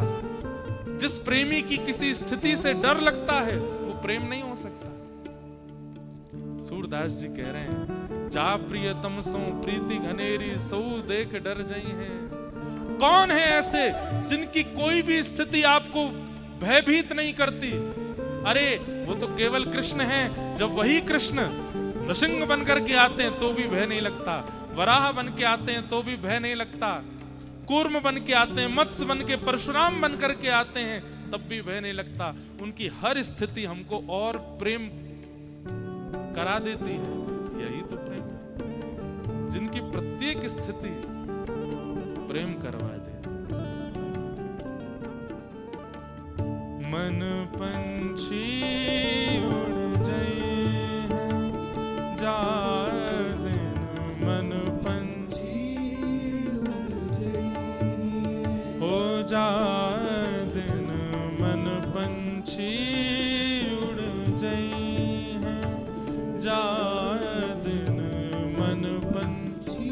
जिस प्रेमी की किसी स्थिति से डर लगता है, वो प्रेम नहीं हो सकता। सूरदास जी कह रहे हैं, जा प्रियतम सो प्रीति घनेरी सो देख डर जाई है। कौन है ऐसे जिनकी कोई भी स्थिति आपको भयभीत नहीं करती? अरे वो तो केवल कृष्ण है। जब वही कृष्ण नृसिंह बन करके आते हैं तो भी भय नहीं लगता, वराह बन के आते हैं तो भी भय नहीं लगता, कूर्म बन के आते हैं, मत्स्य बन के, परशुराम बन करके आते हैं, तब भी भय नहीं लगता। उनकी हर स्थिति हमको और प्रेम करा देती है। यही तो प्रेम है, जिनकी प्रत्येक स्थिति प्रेम करवा दे। मन पंछी उड़ जाए जा दिन, मन पंछी हो जा दिन, मन पंछी उड़ जाए जा दिन, मन पंछी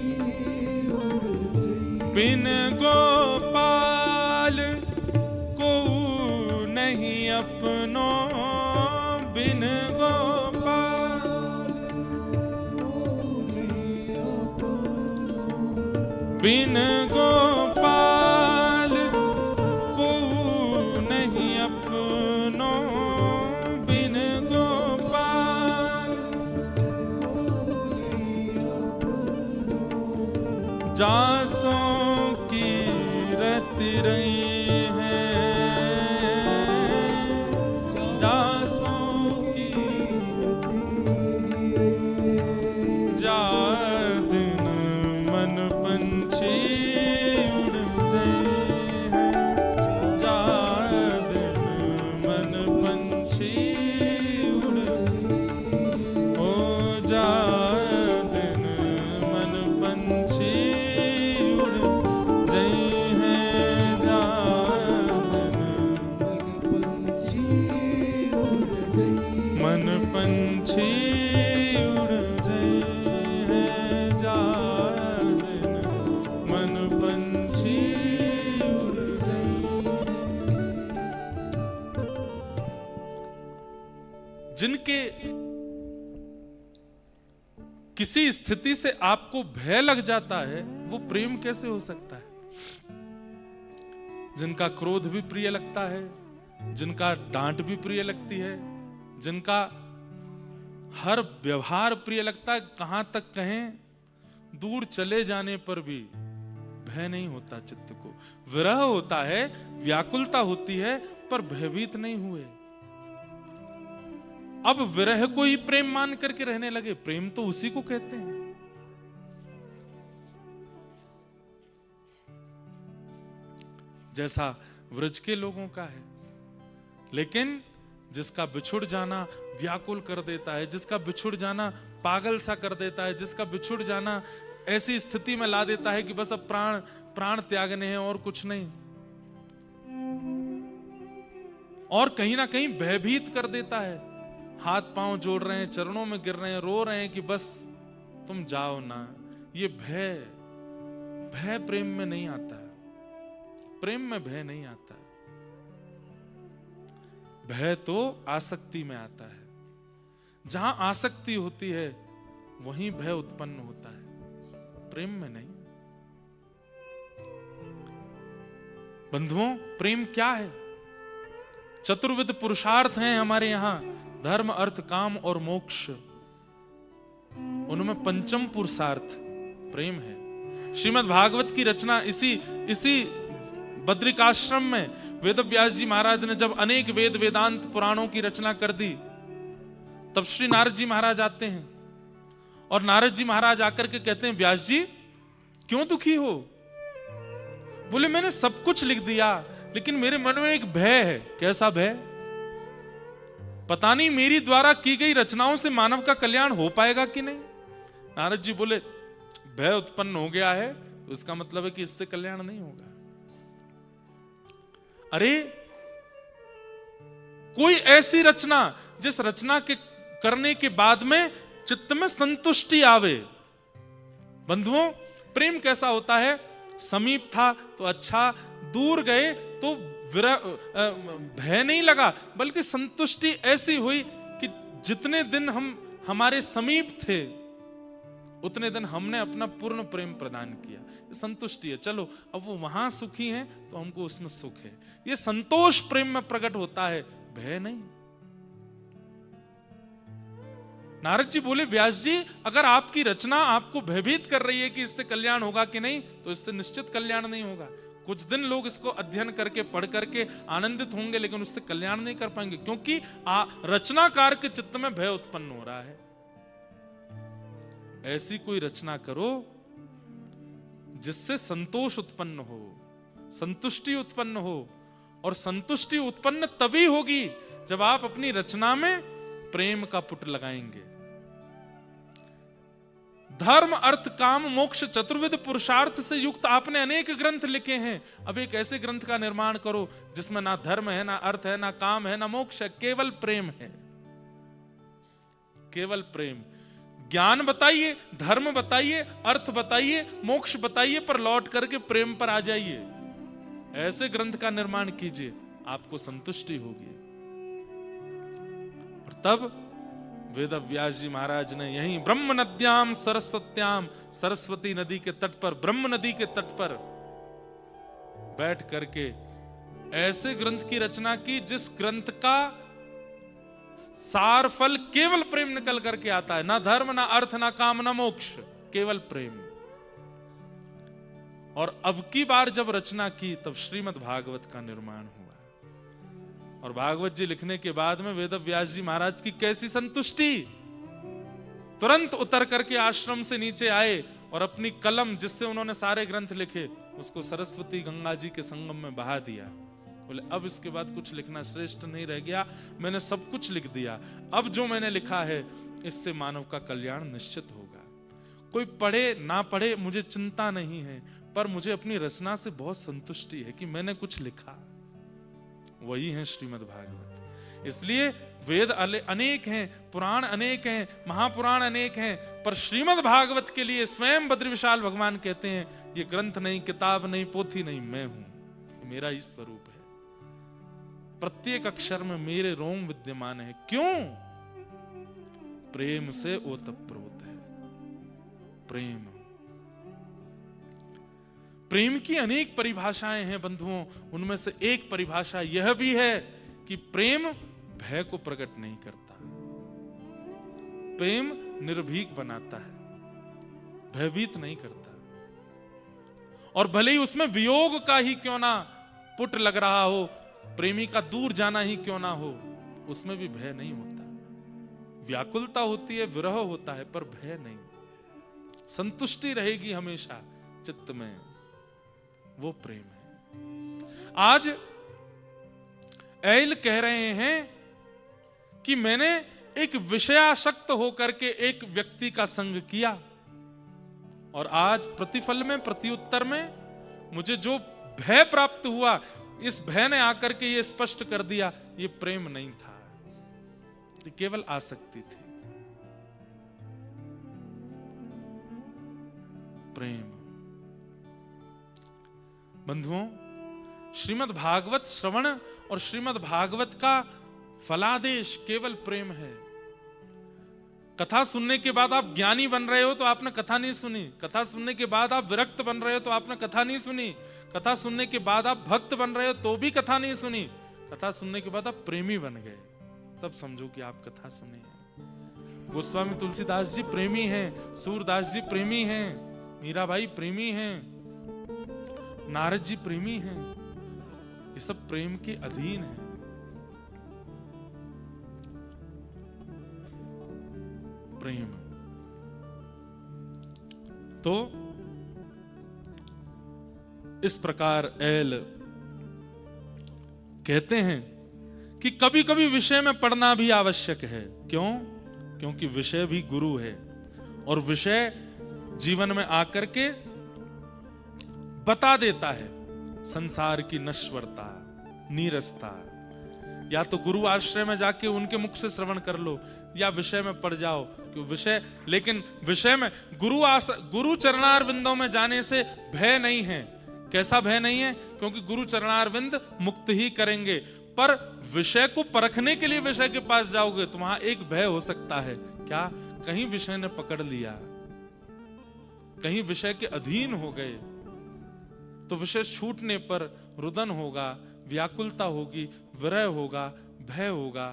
बिन गोपाल को नहीं अपनो, बिन गोपाल बिन गोपाल को नहीं अपनो, बिन गोपाल जासों की रति रही है, जासों की जा दिन मन पंछी उड़ जाए, जा दिन मन पंछी उड़ हो जा जिनके किसी स्थिति से आपको भय लग जाता है, वो प्रेम कैसे हो सकता है? जिनका क्रोध भी प्रिय लगता है, जिनका डांट भी प्रिय लगती है, जिनका हर व्यवहार प्रिय लगता है, कहां तक कहें दूर चले जाने पर भी भय नहीं होता चित्त को। विरह होता है, व्याकुलता होती है, पर भयभीत नहीं हुए। अब विरह को ही प्रेम मान करके रहने लगे। प्रेम तो उसी को कहते हैं। जैसा व्रज के लोगों का है, लेकिन जिसका बिछुड़ जाना व्याकुल कर देता है, जिसका बिछुड़ जाना पागल सा कर देता है, जिसका बिछुड़ जाना ऐसी स्थिति में ला देता है कि बस अब प्राण त्यागने हैं और कुछ नहीं, और कहीं ना कहीं भयभीत कर देता है। हाथ पांव जोड़ रहे हैं, चरणों में गिर रहे हैं, रो रहे हैं कि बस तुम जाओ ना। ये भय प्रेम में नहीं आता है। प्रेम में भय नहीं आता है। भय तो आसक्ति में आता है। जहां आसक्ति होती है वहीं भय उत्पन्न होता है, प्रेम में नहीं। बंधुओं, प्रेम क्या है? चतुर्विध पुरुषार्थ हैं हमारे यहां, धर्म अर्थ काम और मोक्ष। उनमें पंचम पुरुषार्थ प्रेम है। श्रीमद् भागवत की रचना इसी बद्रिकाश्रम में वेदव्यास जी महाराज ने जब अनेक वेद वेदांत पुराणों की रचना कर दी, तब श्री नारद जी महाराज आते हैं और नारद जी महाराज आकर के कहते हैं, व्यास जी क्यों दुखी हो? बोले मैंने सब कुछ लिख दिया, लेकिन मेरे मन में एक भय है। कैसा भय? पता नहीं मेरी द्वारा की गई रचनाओं से मानव का कल्याण हो पाएगा कि नहीं। नारद जी बोले, भय उत्पन्न हो गया है तो इसका मतलब है कि इससे कल्याण नहीं होगा। अरे कोई ऐसी रचना जिस रचना के करने के बाद में चित्त में संतुष्टि आवे। बंधुओं, प्रेम कैसा होता है? समीप था तो अच्छा, दूर गए तो भय नहीं लगा, बल्कि संतुष्टि ऐसी हुई कि जितने दिन हमारे समीप थे उतने दिन हमने अपना पूर्ण प्रेम प्रदान किया। ये संतुष्टि है। चलो अब वो वहां सुखी हैं तो हमको उसमें सुख है। ये संतोष प्रेम में प्रकट होता है, भय नहीं। नारद जी बोले, व्यास जी अगर आपकी रचना आपको भयभीत कर रही है कि इससे कल्याण होगा कि नहीं, तो इससे निश्चित कल्याण नहीं होगा। कुछ दिन लोग इसको अध्ययन करके पढ़ करके आनंदित होंगे, लेकिन उससे कल्याण नहीं कर पाएंगे, क्योंकि रचनाकार के चित्त में भय उत्पन्न हो रहा है। ऐसी कोई रचना करो जिससे संतोष उत्पन्न हो, संतुष्टि उत्पन्न हो। और संतुष्टि उत्पन्न तभी होगी जब आप अपनी रचना में प्रेम का पुट लगाएंगे। धर्म अर्थ काम मोक्ष चतुर्विध पुरुषार्थ से युक्त आपने अनेक ग्रंथ लिखे हैं। अब एक ऐसे ग्रंथ का निर्माण करो जिसमें ना धर्म है, ना अर्थ है, ना काम है, ना मोक्ष है, केवल प्रेम है। केवल प्रेम। ज्ञान बताइए, धर्म बताइए, अर्थ बताइए, मोक्ष बताइए, पर लौट करके प्रेम पर आ जाइए। ऐसे ग्रंथ का निर्माण कीजिए, आपको संतुष्टि होगी। और तब वेदव्यास जी महाराज ने यहीं ब्रह्म नद्याम सरस्वत्याम, सरस्वती नदी के तट पर, ब्रह्म नदी के तट पर बैठ करके ऐसे ग्रंथ की रचना की जिस ग्रंथ का सार फल केवल प्रेम निकल करके आता है। ना धर्म, ना अर्थ, ना काम, ना मोक्ष, केवल प्रेम। और अब की बार जब रचना की तब श्रीमद् भागवत का निर्माण हुआ। और भागवत जी लिखने के बाद में वेदव्यास जी महाराज की कैसी संतुष्टि! तुरंत उतर करके आश्रम से नीचे आए और अपनी कलम जिससे उन्होंने सारे ग्रंथ लिखे उसको सरस्वती गंगा जी के संगम में बहा दिया। बोले अब इसके बाद कुछ लिखना श्रेष्ठ नहीं रह गया, मैंने सब कुछ लिख दिया। अब जो मैंने लिखा है इससे मानव का कल्याण निश्चित होगा। कोई पढ़े ना पढ़े मुझे चिंता नहीं है, पर मुझे अपनी रचना से बहुत संतुष्टि है कि मैंने कुछ लिखा। वही है श्रीमद् भागवत। इसलिए वेद अनेक हैं, पुराण अनेक हैं, महापुराण अनेक हैं, पर श्रीमद् भागवत के लिए स्वयं बद्री विशाल भगवान कहते हैं, ये ग्रंथ नहीं, किताब नहीं, पोथी नहीं, मैं हूं। मेरा ही स्वरूप है। प्रत्येक अक्षर में मेरे रोम विद्यमान है। क्यों? प्रेम से ओतप्रोत है। प्रेम, प्रेम की अनेक परिभाषाएं हैं बंधुओं। उनमें से एक परिभाषा यह भी है कि प्रेम भय को प्रकट नहीं करता, प्रेम निर्भीक बनाता है, भयभीत नहीं करता। और भले ही उसमें वियोग का ही क्यों ना पुट लग रहा हो, प्रेमी का दूर जाना ही क्यों ना हो, उसमें भी भय नहीं होता। व्याकुलता होती है, विरह होता है, पर भय नहीं। संतुष्टि रहेगी हमेशा चित्त में, वो प्रेम है। आज ऐल कह रहे हैं कि मैंने एक विषयासक्त होकर के एक व्यक्ति का संग किया और आज प्रतिफल में, प्रत्युत्तर में मुझे जो भय प्राप्त हुआ, इस भय ने आकर के ये स्पष्ट कर दिया ये प्रेम नहीं था, ये केवल आसक्ति थी। प्रेम, बंधुओं, श्रीमद् भागवत श्रवण और श्रीमद् भागवत का फलादेश केवल प्रेम है। कथा सुनने के बाद आप ज्ञानी बन रहे हो तो आपने कथा नहीं सुनी, कथा सुनने के बाद आप विरक्त बन रहे हो तो आपने कथा नहीं सुनी, कथा सुनने के बाद आप भक्त बन रहे हो तो भी कथा नहीं सुनी, कथा सुनने के बाद आप प्रेमी बन गए तब समझो कि आप कथा सुने हैं। गोस्वामी तुलसीदास जी प्रेमी हैं, सूरदास जी प्रेमी हैं, मीराबाई प्रेमी हैं, नारद जी प्रेमी हैं, ये सब प्रेम के अधीन है। प्रेम तो इस प्रकार ऐल कहते हैं कि कभी कभी विषय में पढ़ना भी आवश्यक है। क्यों? क्योंकि विषय भी गुरु है और विषय जीवन में आकर के बता देता है संसार की नश्वरता, नीरसता। या तो गुरु आश्रय में जाके उनके मुख से श्रवण कर लो या विषय में पड़ जाओ कि विषय, लेकिन विषय में गुरु चरणारविंदों में जाने से भय नहीं है। कैसा भय नहीं है? क्योंकि गुरु चरणारविंद मुक्त ही करेंगे। पर विषय को परखने के लिए विषय के पास जाओगे तो वहां एक भय हो सकता है, क्या कहीं विषय ने पकड़ लिया, कहीं विषय के अधीन हो गए तो विषय छूटने पर रुदन होगा, व्याकुलता होगी, विरह होगा, भय होगा,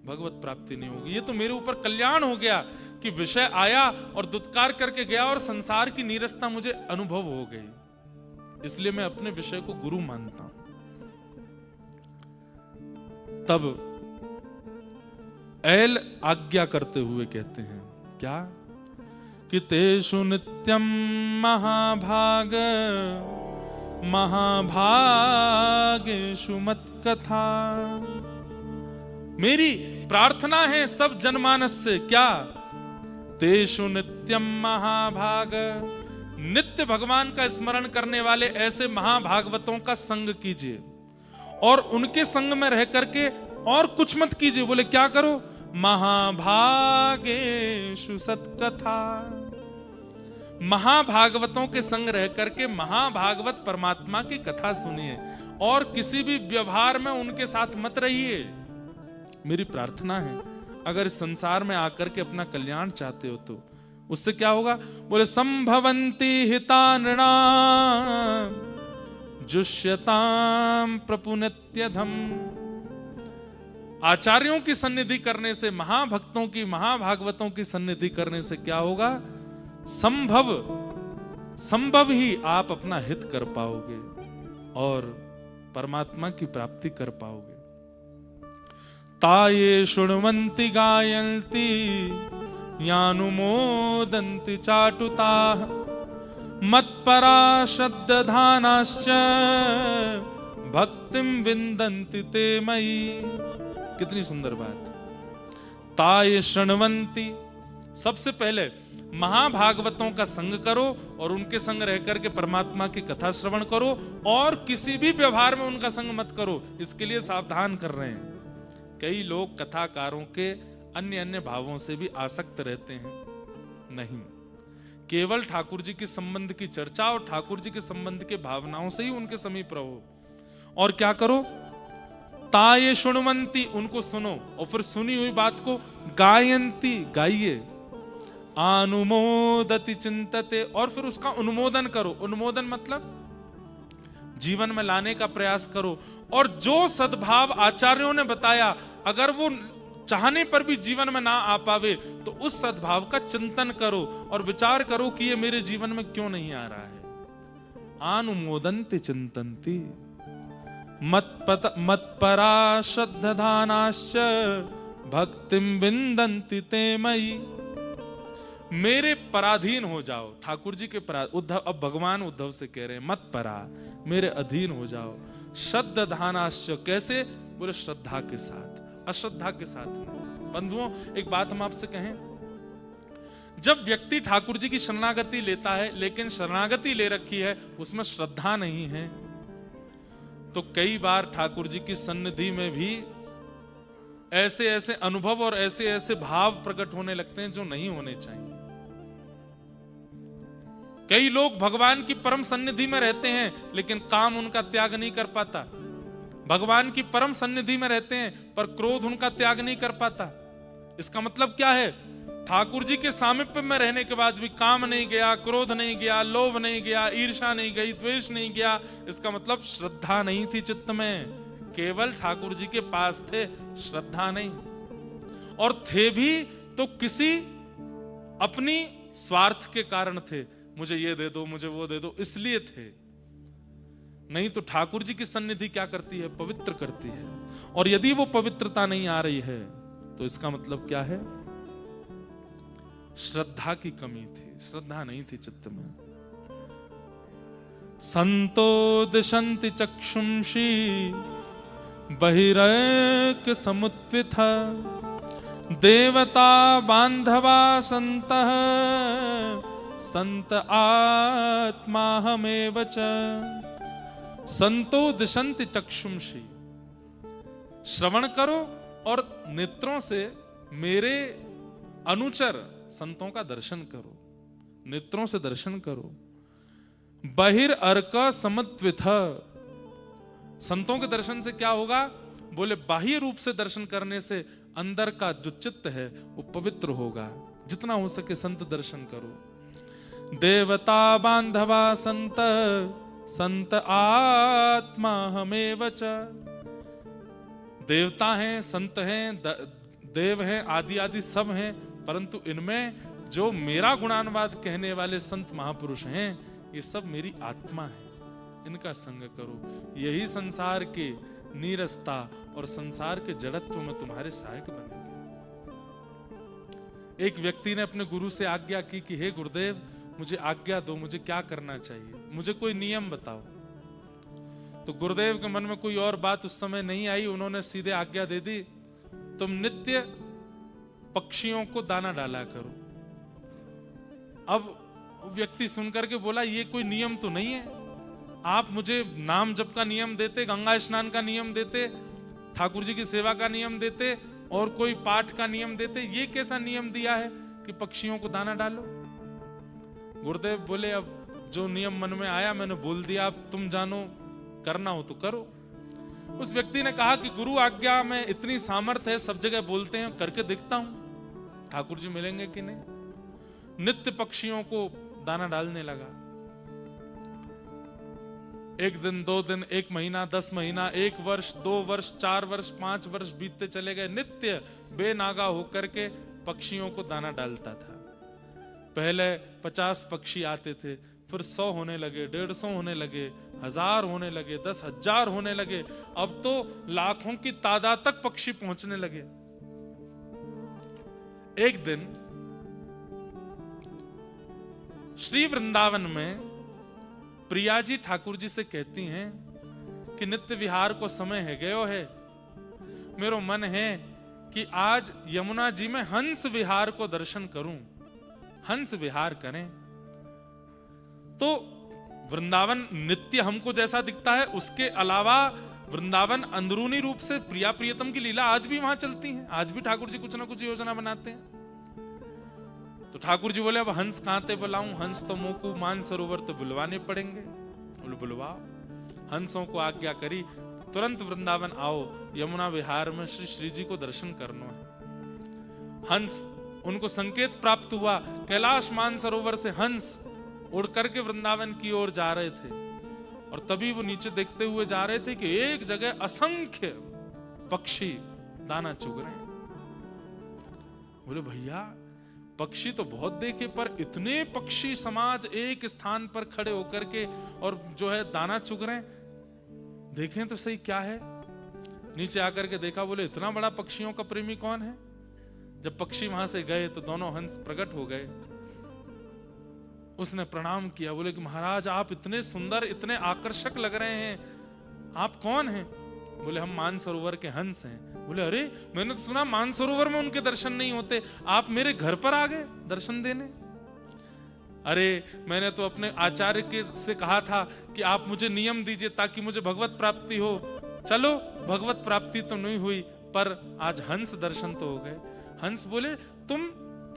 भगवत प्राप्ति नहीं होगी। ये तो मेरे ऊपर कल्याण हो गया कि विषय आया और दुत्कार करके गया और संसार की नीरसता मुझे अनुभव हो गई, इसलिए मैं अपने विषय को गुरु मानता हूं। तब ऐल आज्ञा करते हुए कहते हैं क्या कि तेषु नित्यम महाभाग महाभागेषु मत कथा। मेरी प्रार्थना है सब जनमानस से, क्या? तेषु नित्यम महाभाग, नित्य भगवान का स्मरण करने वाले ऐसे महाभागवतों का संग कीजिए और उनके संग में रह करके और कुछ मत कीजिए। बोले क्या करो? महाभागेषु सत्कथा, महाभागवतों के संग रह करके महाभागवत परमात्मा की कथा सुनिए और किसी भी व्यवहार में उनके साथ मत रहिए। मेरी प्रार्थना है अगर इस संसार में आकर के अपना कल्याण चाहते हो तो उससे क्या होगा? बोले संभवन्ति हितानृणाम जुष्यताम प्रपुनित्यधम। आचार्यों की सन्निधि करने से, महाभक्तों की, महाभागवतों की सन्निधि करने से क्या होगा? संभव ही आप अपना हित कर पाओगे और परमात्मा की प्राप्ति कर पाओगे। ताये शृण्वन्ति गायन्ति यानुमोदन्ति चाटुताः मत्परा श्रद्धानाश्च भक्तिं विन्दन्ति ते मयि। कितनी सुंदर बात। ताये शृण्वन्ति, सबसे पहले महाभागवतों का संग करो और उनके संग रह करके परमात्मा की कथा श्रवण करो और किसी भी व्यवहार में उनका संग मत करो। इसके लिए सावधान कर रहे हैं। कई लोग कथाकारों के अन्य अन्य भावों से भी आसक्त रहते हैं। नहीं, केवल ठाकुर जी के संबंध की चर्चा और ठाकुर जी के संबंध के भावनाओं से ही उनके समीप रहो। और क्या करो? ताये शृण्वन्ति, उनको सुनो और फिर सुनी हुई बात को गायंती, गाइए, अनुमोदति चिंतते, और फिर उसका अनुमोदन करो। अनुमोदन मतलब जीवन में लाने का प्रयास करो, और जो सद्भाव आचार्यों ने बताया अगर वो चाहने पर भी जीवन में ना आ पावे तो उस सद्भाव का चिंतन करो और विचार करो कि ये मेरे जीवन में क्यों नहीं आ रहा है। अनुमोदन्ति चिंतन्ति मत्परा श्रद्धानाश्च भक्तिम विन्दन्ति ते मयि। मेरे पराधीन हो जाओ। ठाकुर जी के उद्धव, अब भगवान उद्धव से कह रहे हैं मत परा, मेरे अधीन हो जाओ। श्रद्धानाश्च, कैसे? बोले श्रद्धा के साथ, अश्रद्धा के साथ नहीं। बंधुओं, एक बात हम आपसे कहें, जब व्यक्ति ठाकुर जी की शरणागति लेता है लेकिन शरणागति ले रखी है उसमें श्रद्धा नहीं है, तो कई बार ठाकुर जी की सन्निधि में भी ऐसे ऐसे अनुभव और ऐसे ऐसे भाव प्रकट होने लगते हैं जो नहीं होने चाहिए। कई लोग भगवान की परम सन्निधि में रहते हैं लेकिन काम उनका त्याग नहीं कर पाता। भगवान की परम सन्निधि में रहते हैं पर क्रोध उनका त्याग नहीं कर पाता। इसका मतलब क्या है? ठाकुर जी के सामीप्य में रहने के बाद भी काम नहीं गया, क्रोध नहीं गया, लोभ नहीं गया, ईर्ष्या नहीं गई, द्वेष नहीं गया। इसका मतलब श्रद्धा नहीं थी चित्त में, केवल ठाकुर जी के पास थे, श्रद्धा नहीं। और थे भी तो किसी अपनी स्वार्थ के कारण थे, मुझे ये दे दो, मुझे वो दे दो, इसलिए थे। नहीं तो ठाकुर जी की सन्निधि क्या करती है? पवित्र करती है। और यदि वो पवित्रता नहीं आ रही है तो इसका मतलब क्या है? श्रद्धा की कमी थी, श्रद्धा नहीं थी चित्त में। संतो दिशन्ति चक्षुंषि बहिरैक समुत्थिता देवता बांधवा संतः संत आत्मा हमेव च। संतो दिशन्ति चक्षुंषि, श्रवण करो और नेत्रों से मेरे अनुचर संतों का दर्शन करो, नेत्रों से दर्शन करो। बहिर अर्क समत्विथ, संतों के दर्शन से क्या होगा? बोले बाह्य रूप से दर्शन करने से अंदर का जो चित्त है वो पवित्र होगा। जितना हो सके संत दर्शन करो। देवता बांधवा संत संत आत्मा हमेव च। देवता हैं, संत हैं, देव हैं, आदि आदि सब हैं, परंतु इनमें जो मेरा गुणानुवाद कहने वाले संत महापुरुष हैं ये सब मेरी आत्मा है, इनका संग करो। यही संसार के नीरसता और संसार के जड़त्व में तुम्हारे सहायक बनेंगे। एक व्यक्ति ने अपने गुरु से आज्ञा की कि हे गुरुदेव मुझे आज्ञा दो, मुझे क्या करना चाहिए, मुझे कोई नियम बताओ। तो गुरुदेव के मन में कोई और बात उस समय नहीं आई, उन्होंने सीधे आज्ञा दे दी, तुम नित्य पक्षियों को दाना डाला करो। अब व्यक्ति सुनकर के बोला ये कोई नियम तो नहीं है, आप मुझे नाम जप का नियम देते, गंगा स्नान का नियम देते, ठाकुर जी की सेवा का नियम देते और कोई पाठ का नियम देते, ये कैसा नियम दिया है कि पक्षियों को दाना डालो? गुरुदेव बोले अब जो नियम मन में आया मैंने बोल दिया, अब तुम जानो, करना हो तो करो। उस व्यक्ति ने कहा कि गुरु आज्ञा में इतनी सामर्थ्य है, सब जगह बोलते हैं, करके देखता हूं ठाकुर जी मिलेंगे कि नहीं। नित्य पक्षियों को दाना डालने लगा। एक दिन, 2 दिन, 1 महीना, 10 महीना, 1 वर्ष, 2 वर्ष, 4 वर्ष, 5 वर्ष बीतते चले गए। नित्य बेनागा होकर के पक्षियों को दाना डालता था। पहले 50 पक्षी आते थे, फिर 100 होने लगे, 150 होने लगे, 1000 होने लगे, 10,000 होने लगे, अब तो लाखों की तादाद तक पक्षी पहुंचने लगे। एक दिन श्री वृंदावन में प्रिया जी ठाकुर जी से कहती हैं कि नित्य विहार को समय है गयो है, मेरो मन है कि आज यमुना जी में हंस विहार को दर्शन करूं, हंस विहार करें। तो वृंदावन नित्य हमको जैसा दिखता है, उसके अलावा वृंदावन अंदरूनी रूप से प्रिया प्रियतम की लीला आज भी वहां चलती है। आज भी ठाकुर जी कुछ ना कुछ योजना बनाते हैं। तो ठाकुर जी बोले अब हंस कहां ते बुलाऊं, हंस तो मोकू मान सरोवर तो बुलवाने पड़ेंगे। बोले बुलवाओ। हंसों को आज्ञा करी, तुरंत वृंदावन आओ, यमुना विहार में श्री श्री जी को दर्शन करना है। हंस, उनको संकेत प्राप्त हुआ, कैलाश मानसरोवर से हंस उड़ करके वृंदावन की ओर जा रहे थे। और तभी वो नीचे देखते हुए जा रहे थे कि एक जगह असंख्य पक्षी दाना चुग रहे हैं। बोले भैया पक्षी तो बहुत देखे, पर इतने पक्षी समाज एक स्थान पर खड़े होकर के और जो है दाना चुग रहे हैं, देखें तो सही क्या है। नीचे आकर के देखा, बोले इतना बड़ा पक्षियों का प्रेमी कौन है। जब पक्षी वहां से गए तो दोनों हंस प्रकट हो गए। उसने प्रणाम किया, बोले कि महाराज आप इतने सुंदर, इतने आकर्षक लग रहे हैं, आप कौन हैं। बोले हम मानसरोवर के हंस हैं। बोले अरे मैंने तो सुना मानसरोवर में उनके दर्शन नहीं होते, आप मेरे घर पर आ गए दर्शन देने। अरे मैंने तो अपने आचार्य के से कहा था कि आप मुझे नियम दीजिए ताकि मुझे भगवत प्राप्ति हो। चलो भगवत प्राप्ति तो नहीं हुई, पर आज हंस दर्शन तो हो गए। हंस बोले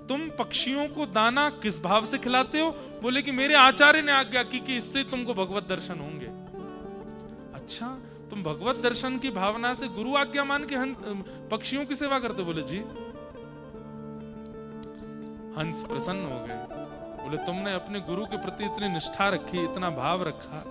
तुम पक्षियों को दाना किस भाव से खिलाते हो। बोले कि मेरे आचार्य ने आज्ञा की कि इससे तुमको भगवत दर्शन होंगे। अच्छा, तुम भगवत दर्शन की भावना से गुरु आज्ञा मान के पक्षियों की सेवा करते। बोले जी। हंस प्रसन्न हो गए, बोले तुमने अपने गुरु के प्रति इतनी निष्ठा रखी, इतना भाव रखा,